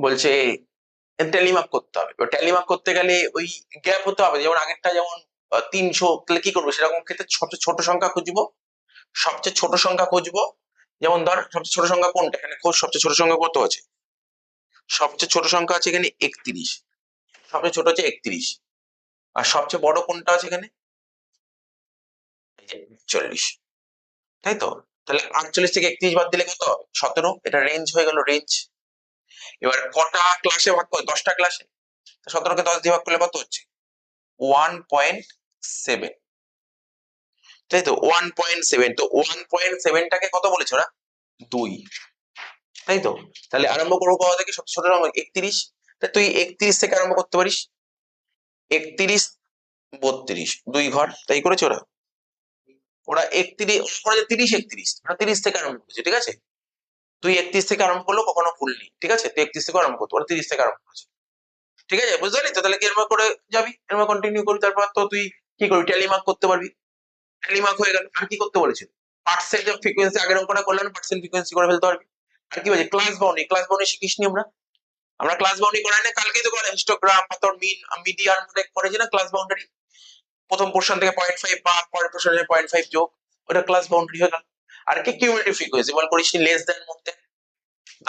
বলছে ট্যালি মার্ক করতে হবে। এবার ট্যালি মার্ক করতে গেলে ওই গ্যাপ হতে হবে, যেমন আগেরটা যেমন 300, তাহলে কি করবো সেরকম ক্ষেত্রে সবচেয়ে ছোট সংখ্যা খুঁজবো, সবচেয়ে ছোট সংখ্যা খুঁজবো। যেমন ধর সবচেয়ে ছোট সংখ্যা কোনটা, এখানে খোঁজ সবচেয়ে ছোট সংখ্যা কত আছে, সবচেয়ে ছোট সংখ্যা আছে এখানে 31, সবচেয়ে ছোট হচ্ছে 31, আর সবচেয়ে বড় কোনটা আছে এখানে, এই যে 40, তাই তো? তাহলে 48 থেকে 31 বাদ দিলে কত হবে, 17, এটা রেঞ্জ হয়ে গেল, রেঞ্জ। এবার কটা ক্লাসে ভাগ করে, 10টা ক্লাসে, 17কে 10 দিয়ে ভাগ করলে কত হচ্ছে, 1.7, তাই তো 1.7, তো 1.7টাকে কত বলেছে ওরা, 2, তাই তো? তাহলে আরম্ভ করবো কোথা থেকে, সবচেয়ে ছোট নম্বর 31, তা তুই 31 থেকে আরম্ভ করতে পারিস, 31, 32, 2 ঘর, তাই করেছে ওরা। ওরা 31, ওরা যে 30, 31, ওরা 30 থেকে আরম্ভ করেছে, ঠিক আছে? তুই 31 থেকে আরম্ভ করলেও কখনো ভুল নেই, ঠিক আছে? তুই 31 থেকে আরম্ভ করতে, ওরা 30 থেকে আরম্ভ করেছে, ঠিক আছে? বুঝতে পারলি তো? তাহলে কি এরকম করে যাবি, এরকম কন্টিনিউ করবি, তারপর তো তুই কি করবি, ট্যালি মার্ক করতে পারবি। ট্যালি মার্ক হয়ে গেল, আর কি করতে বলেছিল, পার্সেন্ট অফ ফ্রিকোয়েন্সি, আগের অঙ্কটা করলাম, পার্সেন্ট ফ্রিকোয়েন্সি করে ফেলতে পারবি। আর কি বলছে, ক্লাস বাউন্ডারি, ক্লাস বাউন্ডারি শিখিসনি আমরা, আমরা ক্লাস বাউন্ডারি করাই না, কালকেই তো করাই, হিস্টোগ্রাম, তারপর মিন, মিডিয়ান করেছি না ক্লাস বাউন্ডারি, প্রথম পোর্শন থেকে 0.5 বা পরের পোর্শন থেকে 0.5 যোগ, ওটা ক্লাস বাউন্ডারি হয়ে গেল। আর কি কিউমুলেটিভ ফ্রিকোয়েন্সি বল, করিসনি লেস দেন মধ্যে,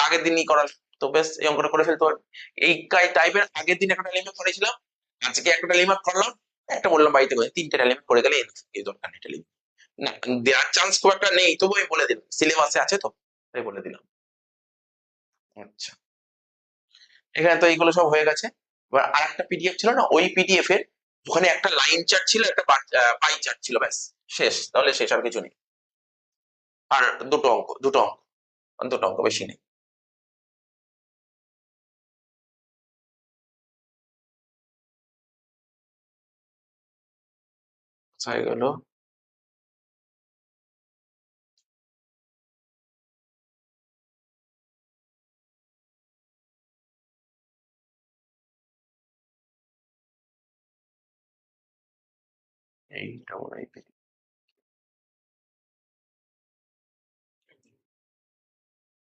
আগের দিনই করাল, তো বেশ এই অঙ্কটা করে ফেলতে পারবে। এই টাইপের আগের দিন একটা লিমিট করেছিলাম, আজকে একটা লিমিট করলাম, একটা বললাম বাড়িতে করে, 3টে লিমিট করে গেলে এই দরকার নেই লিমিট, না দেওয়ার চান্স খুব একটা নেই, তবু আমি বলে দিলাম, সিলেবাসে আছে তো, তাই বলে দিলাম। আচ্ছা, এখানে তো এইগুলো সব হয়ে গেছে। এবার আর একটা পিডিএফ ছিল না, ওই পিডিএফ এর ওখানে একটা লাইন চার্ট ছিল, একটা পাই চার্ট ছিল, ব্যাস শেষ, তাহলে শেষ, আর কিছু নেই। আর দুটো অঙ্ক, দুটো অঙ্ক, বেশি নেই। হয়ে গেল। এইটা মনে হয়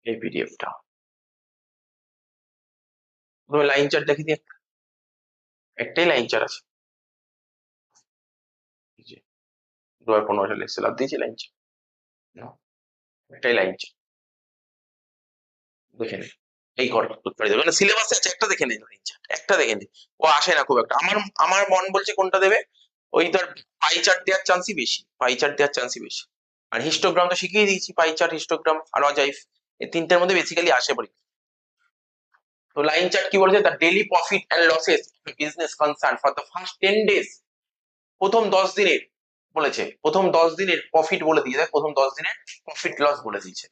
এই পিডিএফটা, তুমি লাইন চার্ট দেখে দিয়ে, একটাই লাইন চার্ট আছে, এই যে 2015 সালে এক্সেল আর দিয়েছি লাইন চার্ট, একটাই লাইন চার্ট, দেখে নে। এই ঘর করে দেবে, মানে সিলেবাসে আছে, একটা দেখে নে লাইন চার্ট, একটা দেখে নে। ও আসে না খুব একটা, আমার আমার মন বলছে কোনটা দেবে, ওই ধর পাই চার্ট দেওয়ার চান্সই বেশি, পাই চার্ট দেওয়ার চান্সই বেশি। আর হিস্টোগ্রাম তো শিখিয়ে দিয়েছি, পাই চার্ট, হিস্টোগ্রাম আর অজাইভ, এই তিনটার মধ্যে বেসিক্যালি আসে পরীক্ষা। তো লাইন চার্ট কি বলেছে, the daily profit and losses business concern for the first 10 days, প্রথম 10 দিনের বলেছে, প্রথম 10 দিনের প্রফিট বলে দিয়েছে, প্রথম 10 দিনের প্রফিট লস বলে দিয়েছে।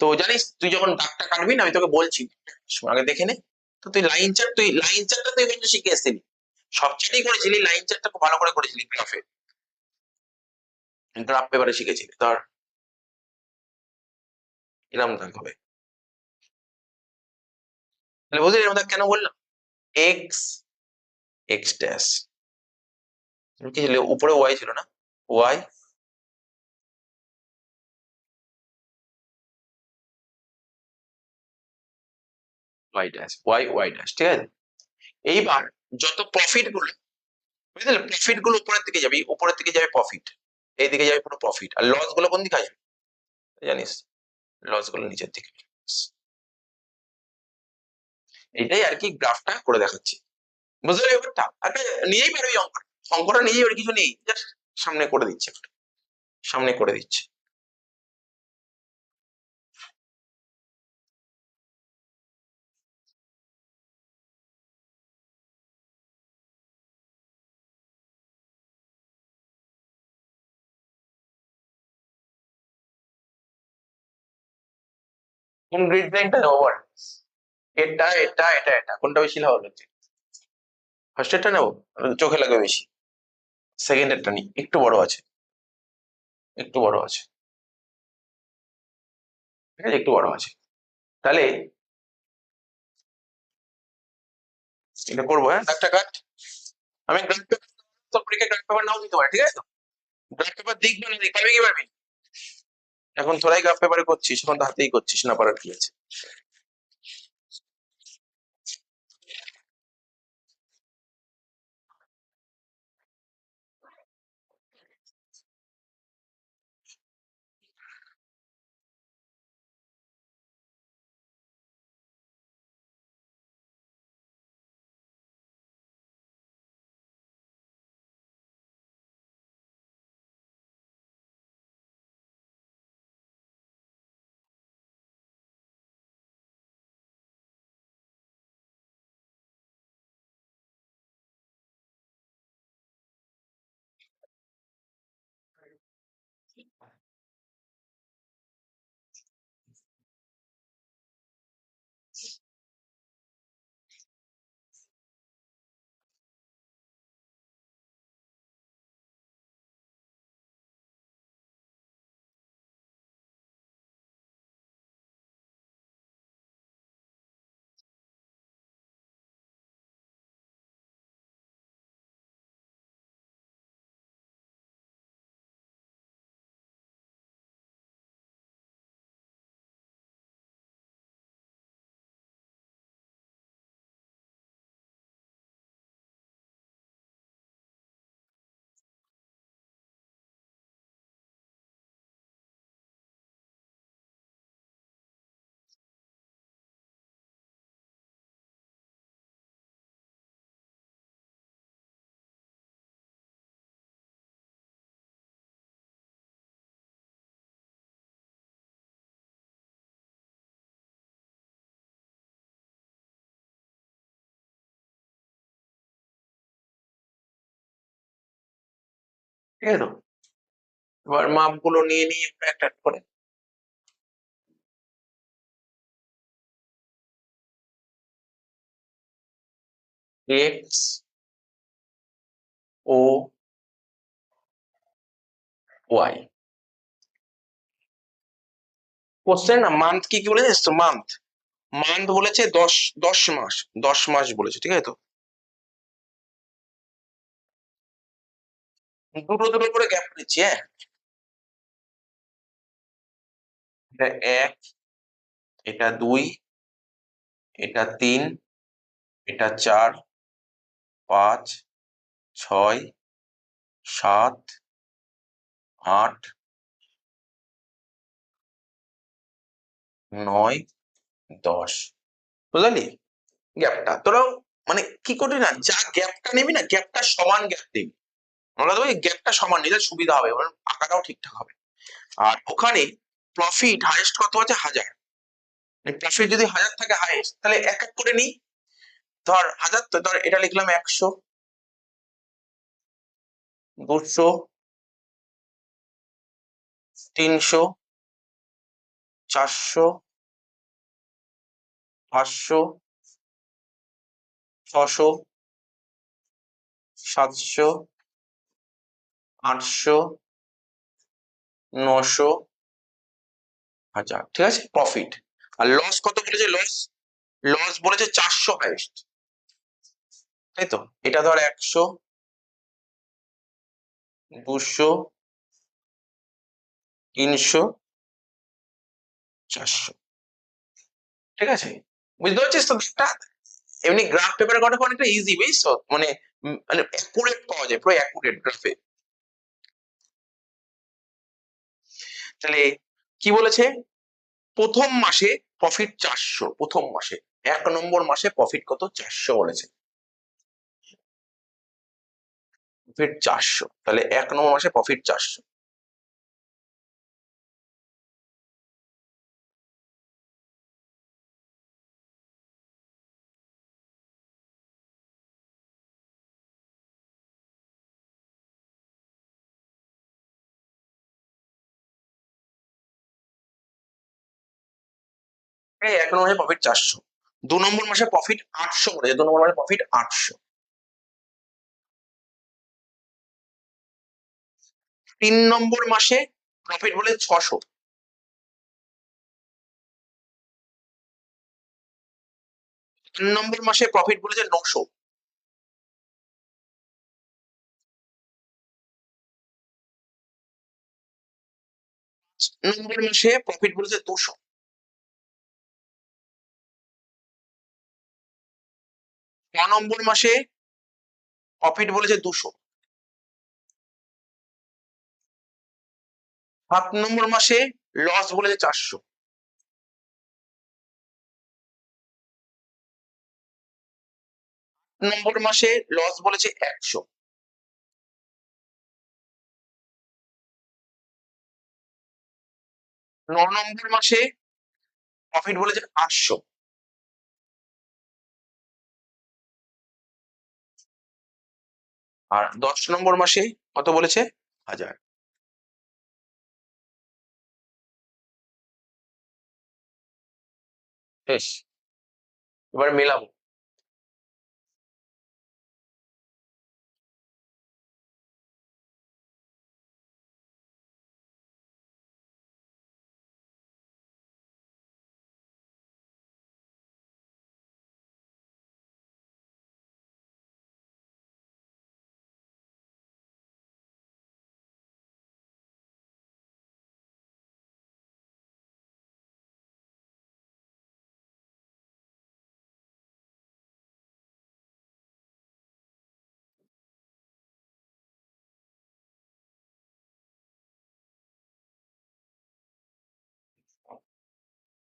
তো জানিস তুই যখন দাগটা কাটবি না, আমি তোকে বলছি, আগে দেখে নে। তো তুই লাইন চার্ট, তুই লাইন চার্টটা তুই কিন্তু শিখে এসেছিলি, সব চার্টই করেছিলি, লাইন চার্টটা খুব ভালো করে করেছিলি, গ্রাফে, গ্রাফ পেপারে শিখেছিলি, ধর এরকম দাগ হবে। তাহলে বুঝলি এরকম দাগ কেন বললাম, এক্স, এক্স ড্যাশ, কি ছিল উপরে ওয়াই ছিল না, Y, Y dash, Y, Y dash, ঠিক আছে। এইবার যত প্রফিট গুলো, বুঝলি প্রফিট গুলো উপরের দিকে যাবে, উপরের দিকে যাবে প্রফিট, এইদিকে যাবে পুরো প্রফিট, আর লস গুলো কোন দিকে আসবে জানিস, লস গুলো নিচের দিকে। এটাই আর কি গ্রাফটা করে দেখাচ্ছি, বুঝলে ব্যাপারটা, একটা নিজেই পারবি অঙ্ক, অঙ্কটা নিজেই পারবি, কিছু নেই, জাস্ট সামনে করে দিচ্ছে, সামনে করে দিচ্ছে। কোন গ্রিড লাইনটা নেবো বল, এটা এটা এটা এটা কোনটা বেশি ভালো লাগছে, ফার্স্ট এরটা নেবো, চোখে লাগবে বেশি, সেকেন্ড এরটা নি, একটু বড় আছে, একটু বড় আছে, ঠিক আছে, একটু বড় আছে। তাহলে এটা করবো, হ্যাঁ দাগটা কাট, আমি গ্রাফ পেপার, তো পরীক্ষা গ্রাফ পেপার নাও দিতে পারে, ঠিক আছে তো, গ্রাফ পেপার দেখবে না, দেখাবে কি পারবি, এখন তোরাই গ্রাফ পেপারে করছিস, এখন তো হাতেই করছিস, না পারার কি আছে। ঠিক আছে তো, এবার মাপ গুলো নিয়ে নিয়ে একটা একটা করে, এক্স, ও, ওয়াই, কোশ্চেন না মান্থ কি কি বলেছে তো, মান্থ, মান্থ বলেছে 10 মাস, 10 মাস বলেছে, ঠিক আছে তো, দুটো দুটো করে গ্যাপ নিচ্ছি, হ্যাঁ, এটা 1, এটা 2, এটা 3, এটা 4, 5, 6, 7, 8, 9, 10, বুঝলি গ্যাপটা তোরাও মানে কি করবি না, যা গ্যাপটা নিবি না গ্যাপটা সমান গ্যাপ দিবি। আমরা তো ওই গ্যাপটা সমান নিলে সুবিধা হবে, এবার আঁকাটাও ঠিকঠাক হবে। আর ওখানে প্রফিট হাইয়েস্ট কত আছে 1000, প্রফিট যদি 1000 থাকে হাইয়েস্ট, তাহলে এক এক করে নিই। ধর 1000, তো ধর এটা লিখলাম 100, 200, 300, 400, 500, 600, 700, 800, 900, 1000, ঠিক আছে প্রফিট। আর লস কত বলেছে? লস লস বলেছে 400 হাইয়েস্ট, তাই তো? এটা ধর 100, 200, 300, 400, ঠিক আছে? বুঝতে পারছিস তো দিকটা? এমনি গ্রাফ পেপারে করা অনেকটা ইজি, বুঝিস তো? মানে মানে অ্যাকুরেট পাওয়া যায়, পুরো অ্যাকুরেট গ্রাফে। তাহলে কি বলেছে? প্রথম মাসে প্রফিট 400, প্রথম মাসে 1 নম্বর মাসে প্রফিট কত? 400 বলেছে। প্রফিট 400, তাহলে 1 নম্বর মাসে প্রফিট 400। এই 1 নম্বর মাসে প্রফিট 400, 2 নম্বর মাসে প্রফিট 800 বলেছে, 2 নম্বর মাসে প্রফিট 800। 3 নম্বর মাসে প্রফিট বলে 600। 3 নম্বর মাসে প্রফিট বলেছে 900। 5 নম্বর মাসে প্রফিট বলেছে 200। 6 নম্বর মাসে প্রফিট বলেছে 200। 7 নম্বর মাসে লস বলেছে 400। 8 নম্বর মাসে লস বলেছে 100। ন নম্বর মাসে প্রফিট বলেছে 800। আর 10 নম্বর মাসে কত বলেছে? 1000। বেশ, এবার মেলাবো।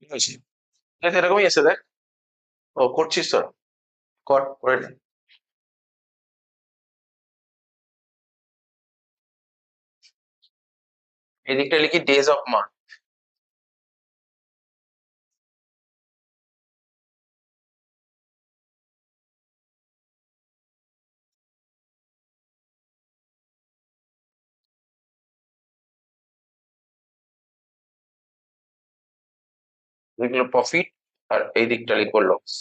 ঠিক আছে, এটা এরকমই আছে দেখ। ও করছিস তোরা, কর করে নে। এদিকটা লিখি ডেজ অফ মান্থ, লিখলো প্রফিট, আর এই দিকটা লিখবো লস।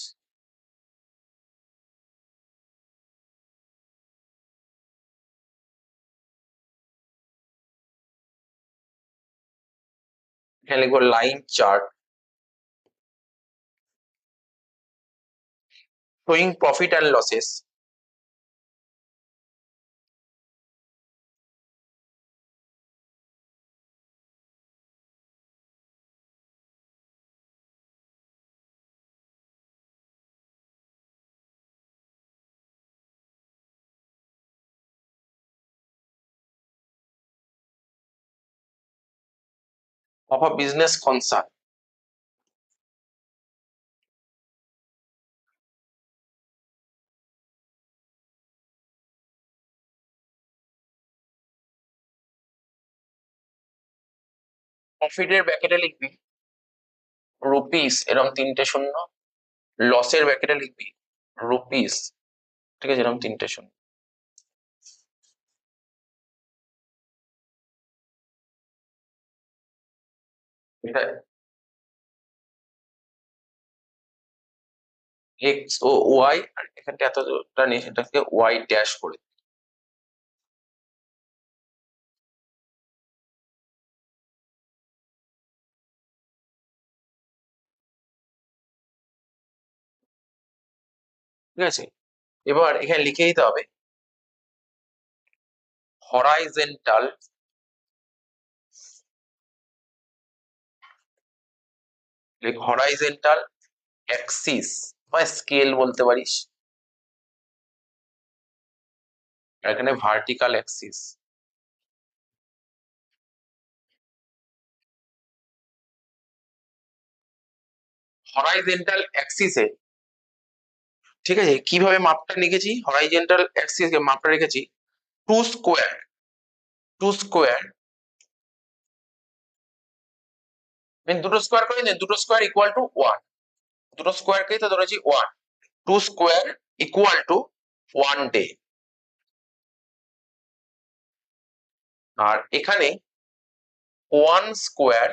এখানে লিখবো line chart showing profit and losses of a business concern. প্রফিটের ব্র্যাকেটে লিখবি রুপিস এরকম 3টে শূন্য, লসের ব্র্যাকেটে লিখবি রুপিস, ঠিক আছে, এরকম 3টে শূন্য। এটা এক্স ও ওয়াই, আর এখানটা এতটা নিয়ে সেটাকে ওয়াই ড্যাশ করে। ঠিক আছে, এবার এখানে লিখে দিতে হবে হরাইজেন্টাল হরাইজেন্টাল অ্যাক্সিস বা স্কেল বলতে পারিস, আর এখানে ভার্টিক্যাল অ্যাক্সিস। হরাইজেন্টাল অ্যাক্সিসে, ঠিক আছে, কিভাবে মাপটা লিখেছি, হরাইজেন্টাল অ্যাক্সিস মাপটা রেখেছি টু স্কোয়ার, টু স্কোয়ার দুটো স্কোয়ার করে নিন, দুটো স্কোয়ার ইকুয়াল টু ওয়ান, দুটো স্কোয়ারকেই তো ধরেছি one, two square equal to 1 day. আর এখানে one square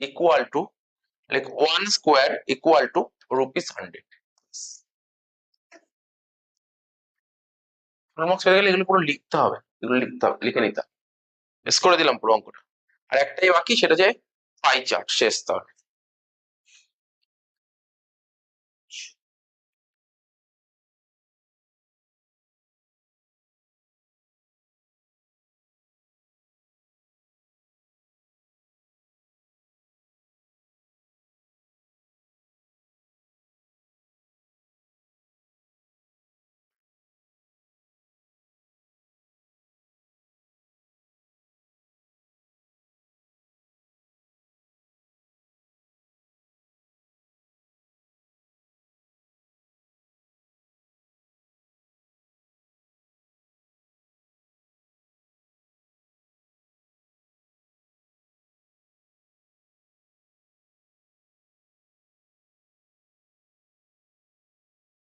equal to, like one square equal to rupees 100। Full marks পেতে গেলে এগুলো পুরো লিখতে হবে, এগুলো লিখতে হবে, লিখে নিতে হবে। বেশ করে দিলাম পুরো অঙ্কটা, আর একটাই বাকি, সেটা যে পাই চার্ট শেষ। তাহলে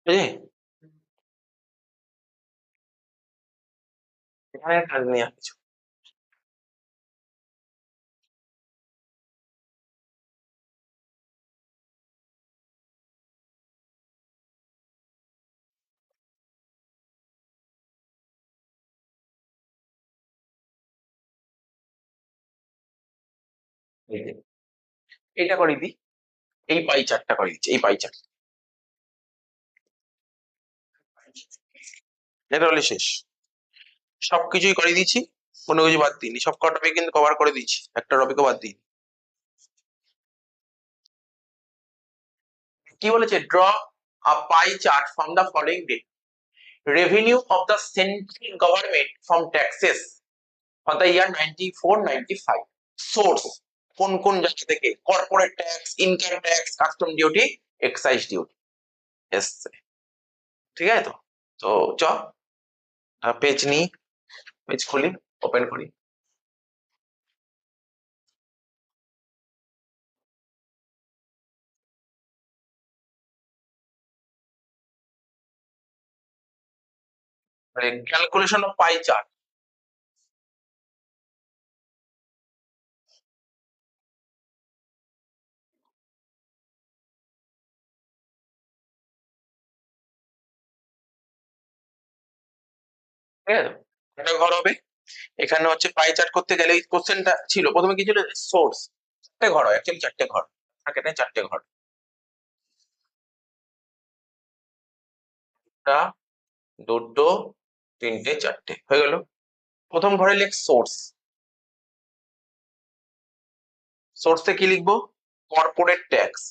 ঠিক আছে, এখানে কাজ নেই আর কিছু। এই যে, এইটা করে দিই, এই পাই চার্টটা করে দিচ্ছি, এই পাই চার্ট, এটা হলে শেষ। সবকিছুই করে দিয়েছি, কোনো কিছু বাদ দিইনি, সব কটা টপিক কিন্তু কভার করে দিয়েছি, একটা টপিকও বাদ দিইনি। কি বলেছে, draw a pie chart from the following date, revenue of the central government from taxes for the year 94-95, source কোন কোন জায়গা থেকে, corporate tax, income tax, custom duty, excise duty এসছে। ঠিক আছে, তো তো চ পেজ নিই, পেজ খুলি, ওপেন করি। ক্যালকুলেশন অফ পাই চার্ট, ঠিক আছে, এটা ঘর হবে। এখানে হচ্ছে পাই চার্ট করতে গেলে কোশ্চেনটা ছিল প্রথমে কি ছিল, সোর্স, 4টে ঘর হয়, অ্যাকচুয়ালি 4টে ঘর থাকে না, 4টে ঘর, একটা, দুটো, তিনটে, চারটে হয়ে গেল। প্রথম ঘরে লেখ সোর্স, সোর্সে কি লিখবো, কর্পোরেট ট্যাক্স,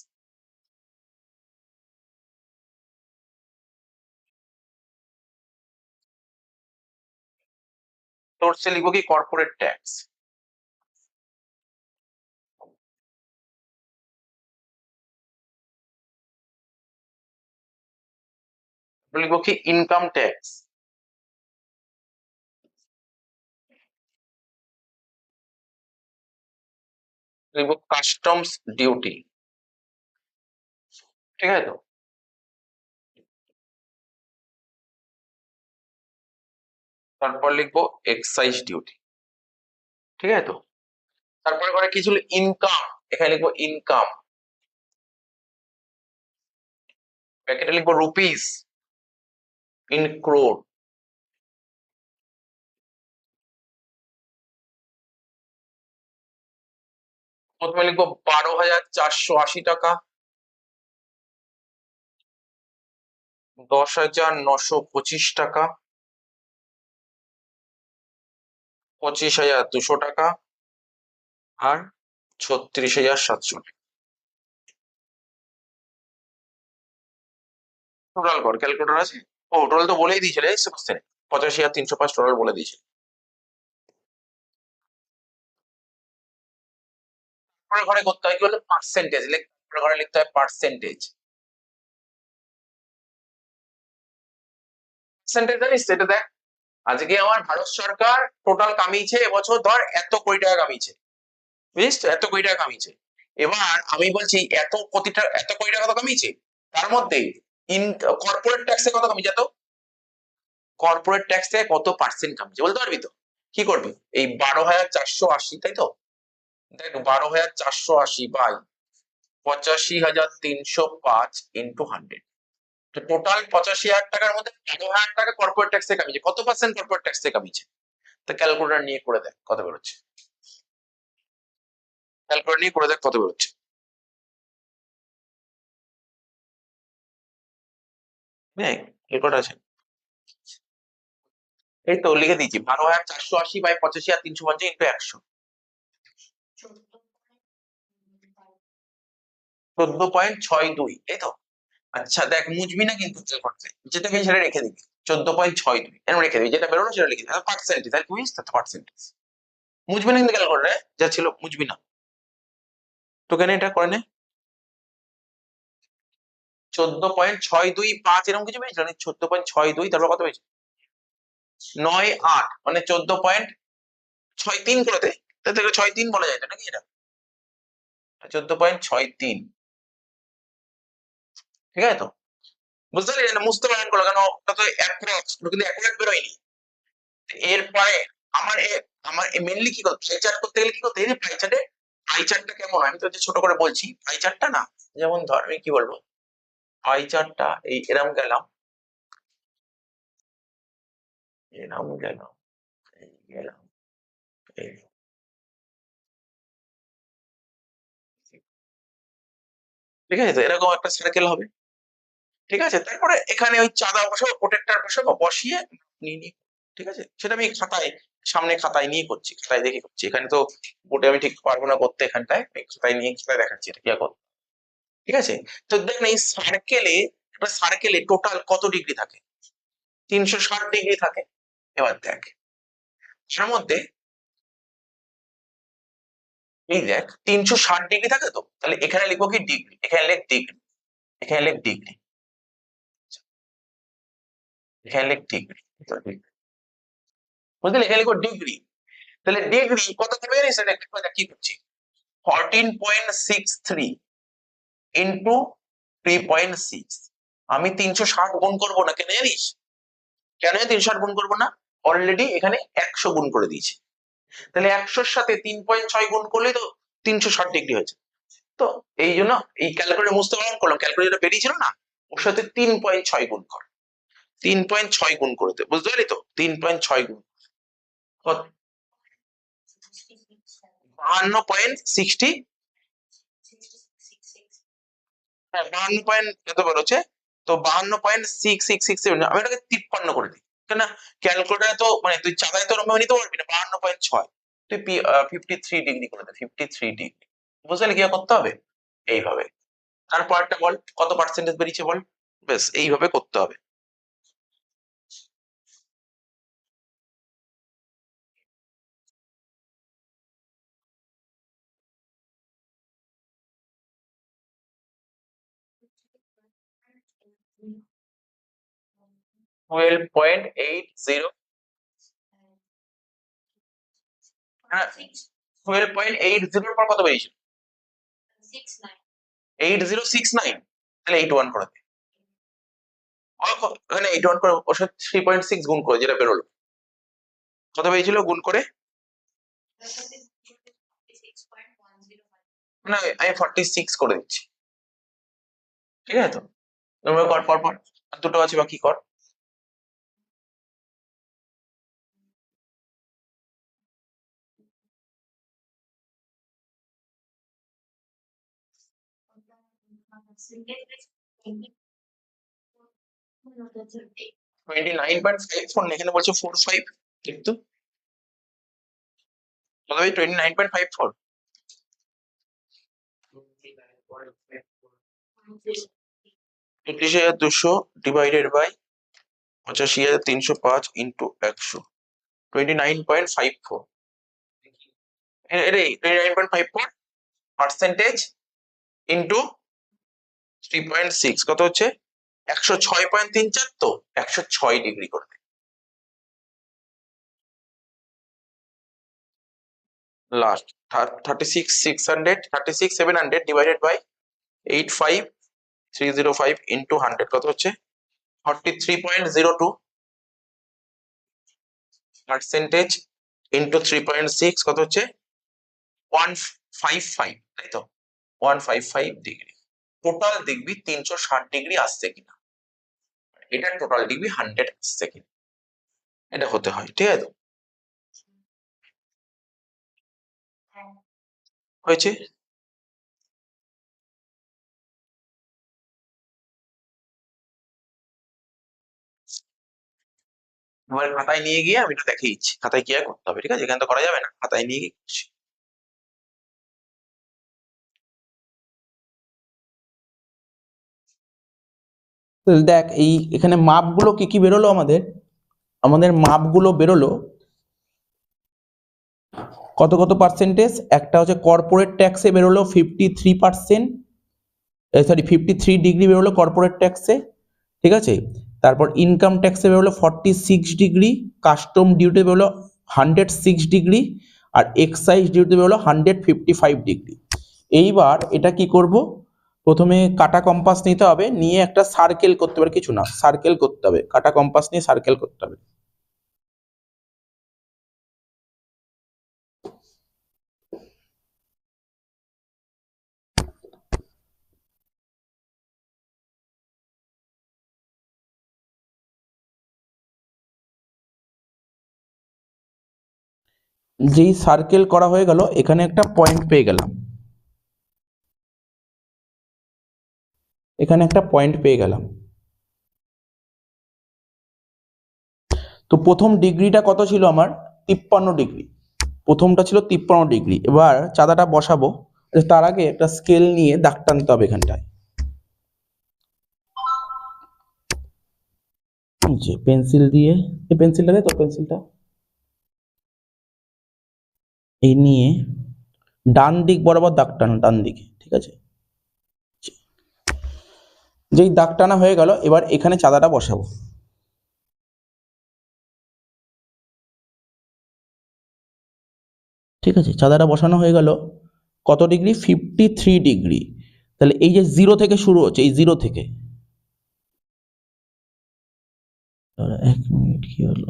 সোর্সে লিখবো কি কর্পোরেট ট্যাক্স, লিখবো কি ইনকাম ট্যাক্স, লিখবো কাস্টমস ডিউটি, ঠিক আছে তো। তারপর লিখবো এক্সাইজ ডিউটি, ঠিক আছে তো। তারপরে ঘরে কি ছিল, ইনকাম, এখানে লিখবো ইনকাম, ব্র্যাকেটে লিখবো রুপিস, ইন ক্রোড। প্রথমে লিখবো 12,480 টাকা, 10,925 টাকা, 25,200 টাকা, আর 36,700 টাকা। টোটাল কর, ক্যালকুলেটর আছে? ও টোটাল তো বলেই দিয়েছিল এই কোশ্চেনে, 85,305 টোটাল বলে দিয়েছে। পরের ঘরে করতে হয় কি বলতো, পার্সেন্টেজ, পরের ঘরে লিখতে হয় পার্সেন্টেজ। পার্সেন্টেজ জানিস সেটা দেখ, আজকে আমার ভারত সরকার টোটাল কামিয়েছে এবছর ধর এত কোটি টাকা কামিয়েছে, বুঝিস তো, এত কোটি টাকা কামিয়েছে। এবার আমি বলছি এত কোটি টাকা কত কামিয়েছে, তার মধ্যে ইন কর্পোরেট ট্যাক্সে কত কামিয়েছে, এত কর্পোরেট ট্যাক্সে কত পার্সেন্ট কামিয়েছে বলতে পারবি তো? কি করবি, এই 12,480, তাই তো, দেখ 12,480 বাই 85,305 ইন্টু 100, টোটাল 85,000 টাকার মধ্যে 13,000 টাকা কর্পোরেট ট্যাক্সে কামিয়েছে। কত পার্সেন্ট কর্পোরেট ট্যাক্সে কামিয়েছে? তো ক্যালকুলেটর নিয়ে করে দেখ কত বেরোচ্ছে, ক্যালকুলেটর নিয়ে করে দেখ কত বেরোচ্ছে। হ্যাঁ, রেকর্ড আছে, এই তো লিখে দিয়েছি 12,480 বাই 85,350 ইন্টু 100, 14.62, এই তো। আচ্ছা দেখ, মুজবি না কিন্তু করতে, যেটা পেয়ে সেটা রেখে দিবি, 14.62 এরকম রেখে দিবি, যেটা বেরোলো সেটা লিখে দিবি, পার্সেন্টেজ, তাহলে বুঝিস তো পার্সেন্টেজ। মুজবি না কিন্তু ক্যালকুলেটরে যা ছিল, মুজবি না, তো কেন এটা করে নে। 14.625 এরকম কিছু পেয়েছিল, 14.62, তারপর কত পেয়েছে, 9,8, মানে 14.63 করে দে, তাতে 63 বলা যায় তো নাকি, এটা 14.63, ঠিক আছে তো। বুঝতে পারলি, এটা মুছতে পারেন করলো কেন, ওটা তো অ্যাপ্রক্স, কিন্তু অ্যাকুরেট বেরোয়নি। এরপরে আমার আমার মেনলি কি করতে, পাই চার্ট করতে গেলে কি করতে, এই যে পাই চার্টে, পাই চার্টটা কেমন হয়, আমি তো ছোট করে বলছি, পাই চার্টটা না, যেমন ধর আমি কি বলবো, পাই চার্টটা এই এরম গেলাম, এরম গেলাম, এই গেলাম, এই, ঠিক আছে তো, এরকম একটা সার্কেল হবে, ঠিক আছে। তারপরে এখানে ওই চাঁদা বসাবো, প্রোটেক্টর বসাবো, বসিয়ে নিয়ে নিয়ে, ঠিক আছে, সেটা আমি খাতায়, সামনে খাতায় নিয়ে করছি, খাতায় দেখে করছি, এখানে তো বোর্ডে আমি ঠিক পারবো না করতে, এখানটায় আমি খাতায় নিয়ে খাতায় দেখাচ্ছি এটা কি করতে, ঠিক আছে। তো দেখ না, এই সার্কেলে, একটা সার্কেলে টোটাল কত ডিগ্রি থাকে, 360 ডিগ্রি থাকে। এবার দেখ, তার মধ্যে এই দেখ 360 ডিগ্রি থাকে, তো তাহলে এখানে লিখবো কি ডিগ্রি, এখানে লেখ ডিগ্রি, এখানে লেখ ডিগ্রি, এখানে লেখ ডিগ্রি, বুঝলি, এখানে লিখবো ডিগ্রি। তাহলে ডিগ্রি কত হবে জানিস, এটা একটু দেখ কি করছি, 14.63 ইন্টু 3.6, আমি 360 গুণ করবো না, কেন জানিস, কেন 360 গুণ করবো না, অলরেডি এখানে 100 গুণ করে দিয়েছি, তাহলে 100-র সাথে 3.6 গুণ করলেই তো 360 ডিগ্রি হয়েছে। তো এই জন্য এই ক্যালকুলেটর মুছতে বারণ করলাম, ক্যালকুলেটর বেরিয়েছিল না, ওর সাথে 3.6 গুণ কর, 3.6 গুণ করে দে, বুঝতে পারলি তো, 3.6 গুণ, 52.60, হ্যাঁ 52 এত বেরোচ্ছে, তো 52.6667, আমি এটাকে 53 করে দিই, কেন, ক্যালকুলেটারে তো মানে তুই চাঁদায় তো ওরকম নিতে পারবি না, 52.6, তুই 53 ডিগ্রি করে দে, 53 ডিগ্রি, বুঝলি কি করতে হবে, এইভাবে। তারপরটা বল কত পার্সেন্টেজ বেরিয়েছে বল, বেশ এইভাবে করতে হবে। 12.80, হ্যাঁ 12.80 পর কত বেরিয়েছে, 8069, তাহলে 81 করে দে। এখানে 81 করে ওর সাথে 3.6 গুণ করে যেটা বেরোলো, কত পেয়েছিল গুণ করে? না আমি 46 করে দিচ্ছি, ঠিক আছে তো? তোমরা কর পর আর দুটো আছে বাকি কর। এখানে বলছে 45, কিন্তু কত ভাই 29.54, 31,200 ডিভাইডেড বাই 85,305 ইন্টু 100, 29.54, এটা 29.54 পার্সেন্টেজ ইন্টু 3.6 কত হচ্ছে 106.34, তো 106 ডিগ্রি করে লাস্ট 36,700 ডিভাইডেড বাই 85,305 ইন্টু 100 কত হচ্ছে 43.02 পার্সেন্টেজ ইন্টু 3.6 কত হচ্ছে 155, তাই তো 155 ডিগ্রি। টোটাল দেখবি 360 ডিগ্রি আসছে কিনা, এটা টোটাল ডিগ্রি 100 আসছে কিনা, এটা হতে হয়, ঠিক আছে? হয়েছে? এবার খাতায় নিয়ে গিয়ে আমি এটা দেখিয়ে দিচ্ছি, খাতায় কি করতে হবে, ঠিক আছে? এখানে তো করা যাবে না, খাতায় নিয়ে গিয়ে করছি। দেখ এই এখানে মাপগুলো কি কি বেরোলো আমাদের মাপগুলো বেরোলো কত কত পার্সেন্টেজ। একটা হচ্ছে কর্পোরেট ট্যাক্সে বেরোলো 53%, সরি 53 ডিগ্রি বেরোলো কর্পোরেট ট্যাক্সে, ঠিক আছে? তারপর ইনকাম ট্যাক্সে বেরোলো 46 ডিগ্রি, কাস্টম ডিউটি বেরোলো 106 ডিগ্রি, আর এক্সাইজ ডিউটি বেরোলো 155 ডিগ্রি। এইবার এটা কি করব, প্রথমে কাটা কম্পাস নিতে হবে, নিয়ে একটা সার্কেল করতে হবে, কিছু না সার্কেল করতে হবে, কাটা কম্পাস নিয়ে সার্কেল করতে হবে। যেই সার্কেল করা হয়ে গেল, এখানে একটা পয়েন্ট পেয়ে গেলাম, এখানে একটা পয়েন্ট পেয়ে গেলাম। তো প্রথম ডিগ্রিটা কত ছিল আমার 53 ডিগ্রি, প্রথমটা ছিল 53 ডিগ্রি। এবার চাঁদাটা বসাবো, তার আগে একটা স্কেল নিয়ে দাগ টানতে হবে এখানটায়, যে পেন্সিল দিয়ে, এই পেন্সিলটা দে তো, পেন্সিলটা এই নিয়ে ডান দিক বরাবর দাগ টানো, ডান দিকে, ঠিক আছে? যেই দাগ টানা হয়ে গেল, এবার এখানে চাঁদাটা বসাবো। ঠিক আছে, চাঁদাটা বসানো হয়ে গেল, কত ডিগ্রি 53 ডিগ্রি। তাহলে এই যে জিরো থেকে শুরু হচ্ছে, এই জিরো থেকে, এক মিনিট কি হলো,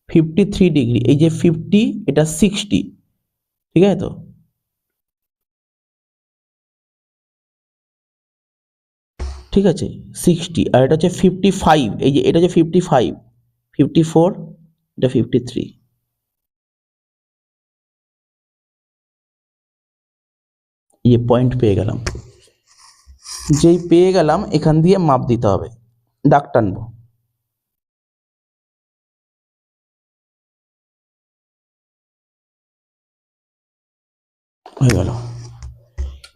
53 ডিগ্রি, এই যে 50 এটা 60, ঠিক আছে তো? ঠিক আছে 60, আর এটা হচ্ছে 55, এই যে এটা হচ্ছে 55, 54, এটা 53। ये পয়েন্ট পেয়ে গেলাম, যেই পেয়ে গেলাম এখান দিয়ে মাপ দিতে হবে, দাগ টানবো। হয়ে গেল।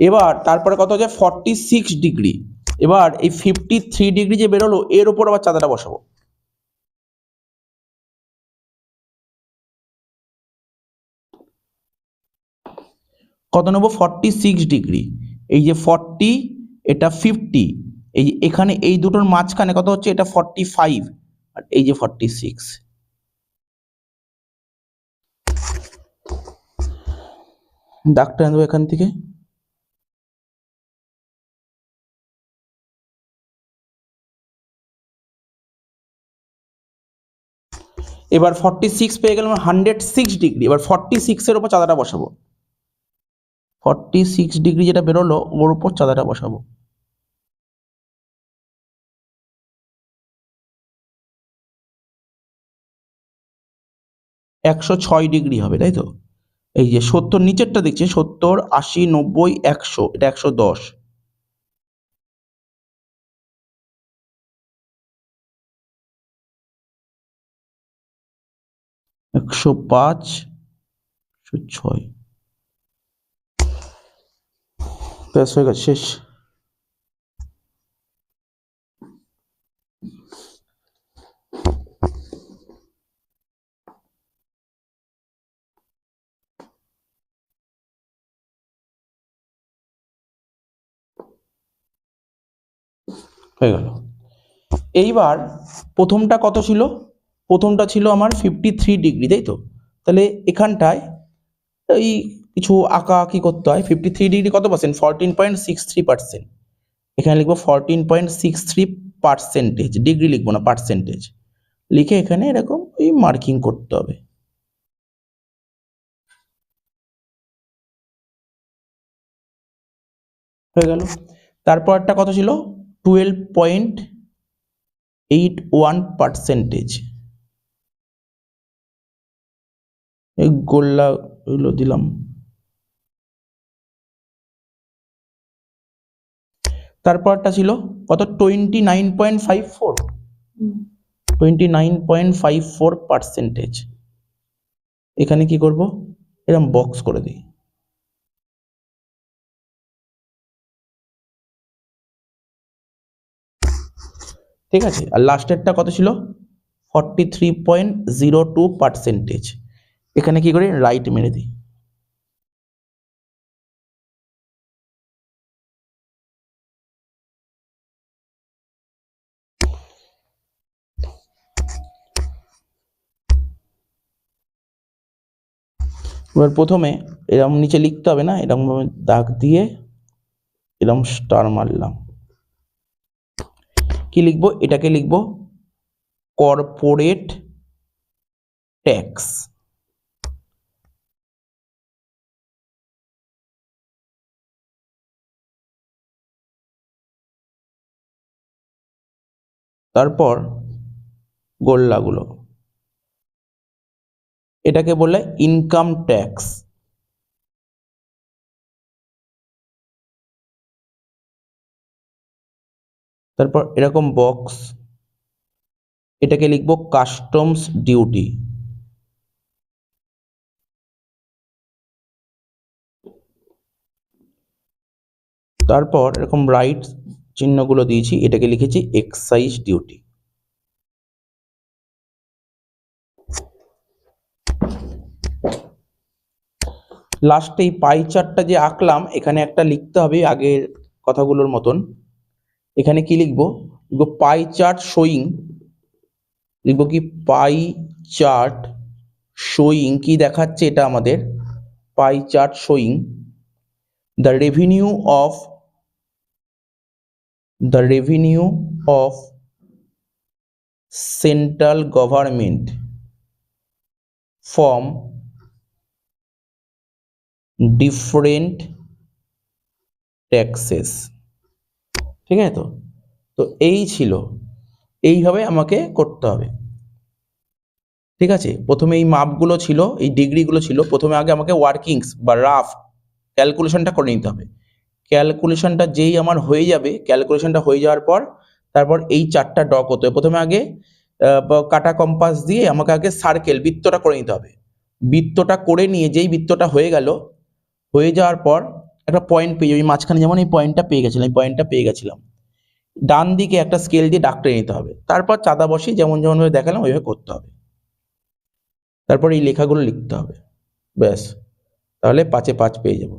এবার তারপরে কত হচ্ছে 46 ডিগ্রি। এবার এই 53 ডিগ্রি যে বেরোলো, এর উপর আবার চাঁদাটা বসাবো। কত নেবো 46 ডিগ্রি, এই যে 40, এটা 50, এই যে এখানে এই দুটোর মাঝখানে কত হচ্ছে, এটা 45, আর এই যে 46। দাগটা নেবো এখান থেকে। এবার 46 পেয়ে গেলাম, 106 ডিগ্রি। এবার 46-এর উপর চাঁদাটা বসাবো। 46 ডিগ্রি যেটা বেরোলো ওর উপর চাঁদাটা বসাবো। একশো 6 ডিগ্রি হবে, তাই তো? এই যে 70 নিচেরটা দেখছি, 70, 80, 90, 100, এটা 110। 105, 106, ব্যাস হয়ে গেছে, শেষ। হয়ে গেল। এইবার প্রথমটা কত ছিল? প্রথমটা ছিল আমার 53 ডিগ্রি, তাই তো? তাহলে এখানটায় এই কিছু আঁকা আঁকি করতে হয়। 53 ডিগ্রি কত পার্সেন্ট? 14.63%। এখানে লিখবো 14.63%, ডিগ্রি লিখবো না, পার্সেন্টেজ লিখে এখানে এরকম এই মার্কিং করতে হবে। হয়ে গেল। তারপরটা কত ছিল? 12.81%। এই গোল্লা ওইগুলো দিলাম। তারপরটা ছিল কত? 29.54, 29.54%। এখানে কি করব? এরকম বক্স করে দিই। ঠিক আছে। আর লাস্টেরটা কত ছিল? 43.02%। এখানে কি করি? রাইট মেরে দিই। এবার প্রথমে এরকম নিচে লিখতে হবে না, এরকম ভাবে দাগ দিয়ে এরকম স্টার মারলাম। কি লিখবো? এটাকে লিখবো কর্পোরেট ট্যাক্স। তারপর গোল্লাগুলো, এটাকে বলে ইনকাম ট্যাক্স। তারপর এরকম বক্স, এটাকে লিখবো কাস্টমস ডিউটি। তারপর এরকম রাইট চিহ্নগুলো দিয়েছি, এটাকে লিখেছি এক্সাইজ ডিউটি। লাস্টে এই পাই চার্টটা যে আঁকলাম, এখানে একটা লিখতে হবে আগের কথাগুলোর মতন। এখানে কি লিখবো? লিখবো পাই চার্ট শোয়িং, লিখবো কি পাই চার্ট শোয়িং, কি দেখাচ্ছে এটা আমাদের? Pie chart showing the revenue of central government from different taxes। ঠিক আছে তো? তো এই ছিল, এইভাবে আমাকে করতে হবে। ঠিক আছে, প্রথমে এই মাপগুলো ছিল, এই ডিগ্রিগুলো ছিল, প্রথমে আগে আমাকে ওয়ার্কিংস বা রাফ ক্যালকুলেশনটা করে নিতে হবে। ক্যালকুলেশনটা যেই আমার হয়ে যাবে, ক্যালকুলেশনটা হয়ে যাওয়ার পর তারপর এই চারটা ডক হতে হবে। প্রথমে আগে কাটা কম্পাস দিয়ে আমাকে আগে সার্কেল, বৃত্তটা করে নিতে হবে। বৃত্তটা করে নিয়ে যেই বৃত্তটা হয়ে গেল, হয়ে যাওয়ার পর একটা পয়েন্ট পেয়ে যাবে মাঝখানে, যেমন এই পয়েন্টটা পেয়ে গেছিলাম, এই পয়েন্টটা পেয়ে গেছিলাম। ডান দিকে একটা স্কেল দিয়ে দাগ টেনে নিতে হবে। তারপর চাঁদা বসিয়ে যেমন যেমনভাবে দেখালাম ওইভাবে করতে হবে। তারপর এই লেখাগুলো লিখতে হবে। ব্যাস, তাহলে 5-এ 5 পেয়ে যাব।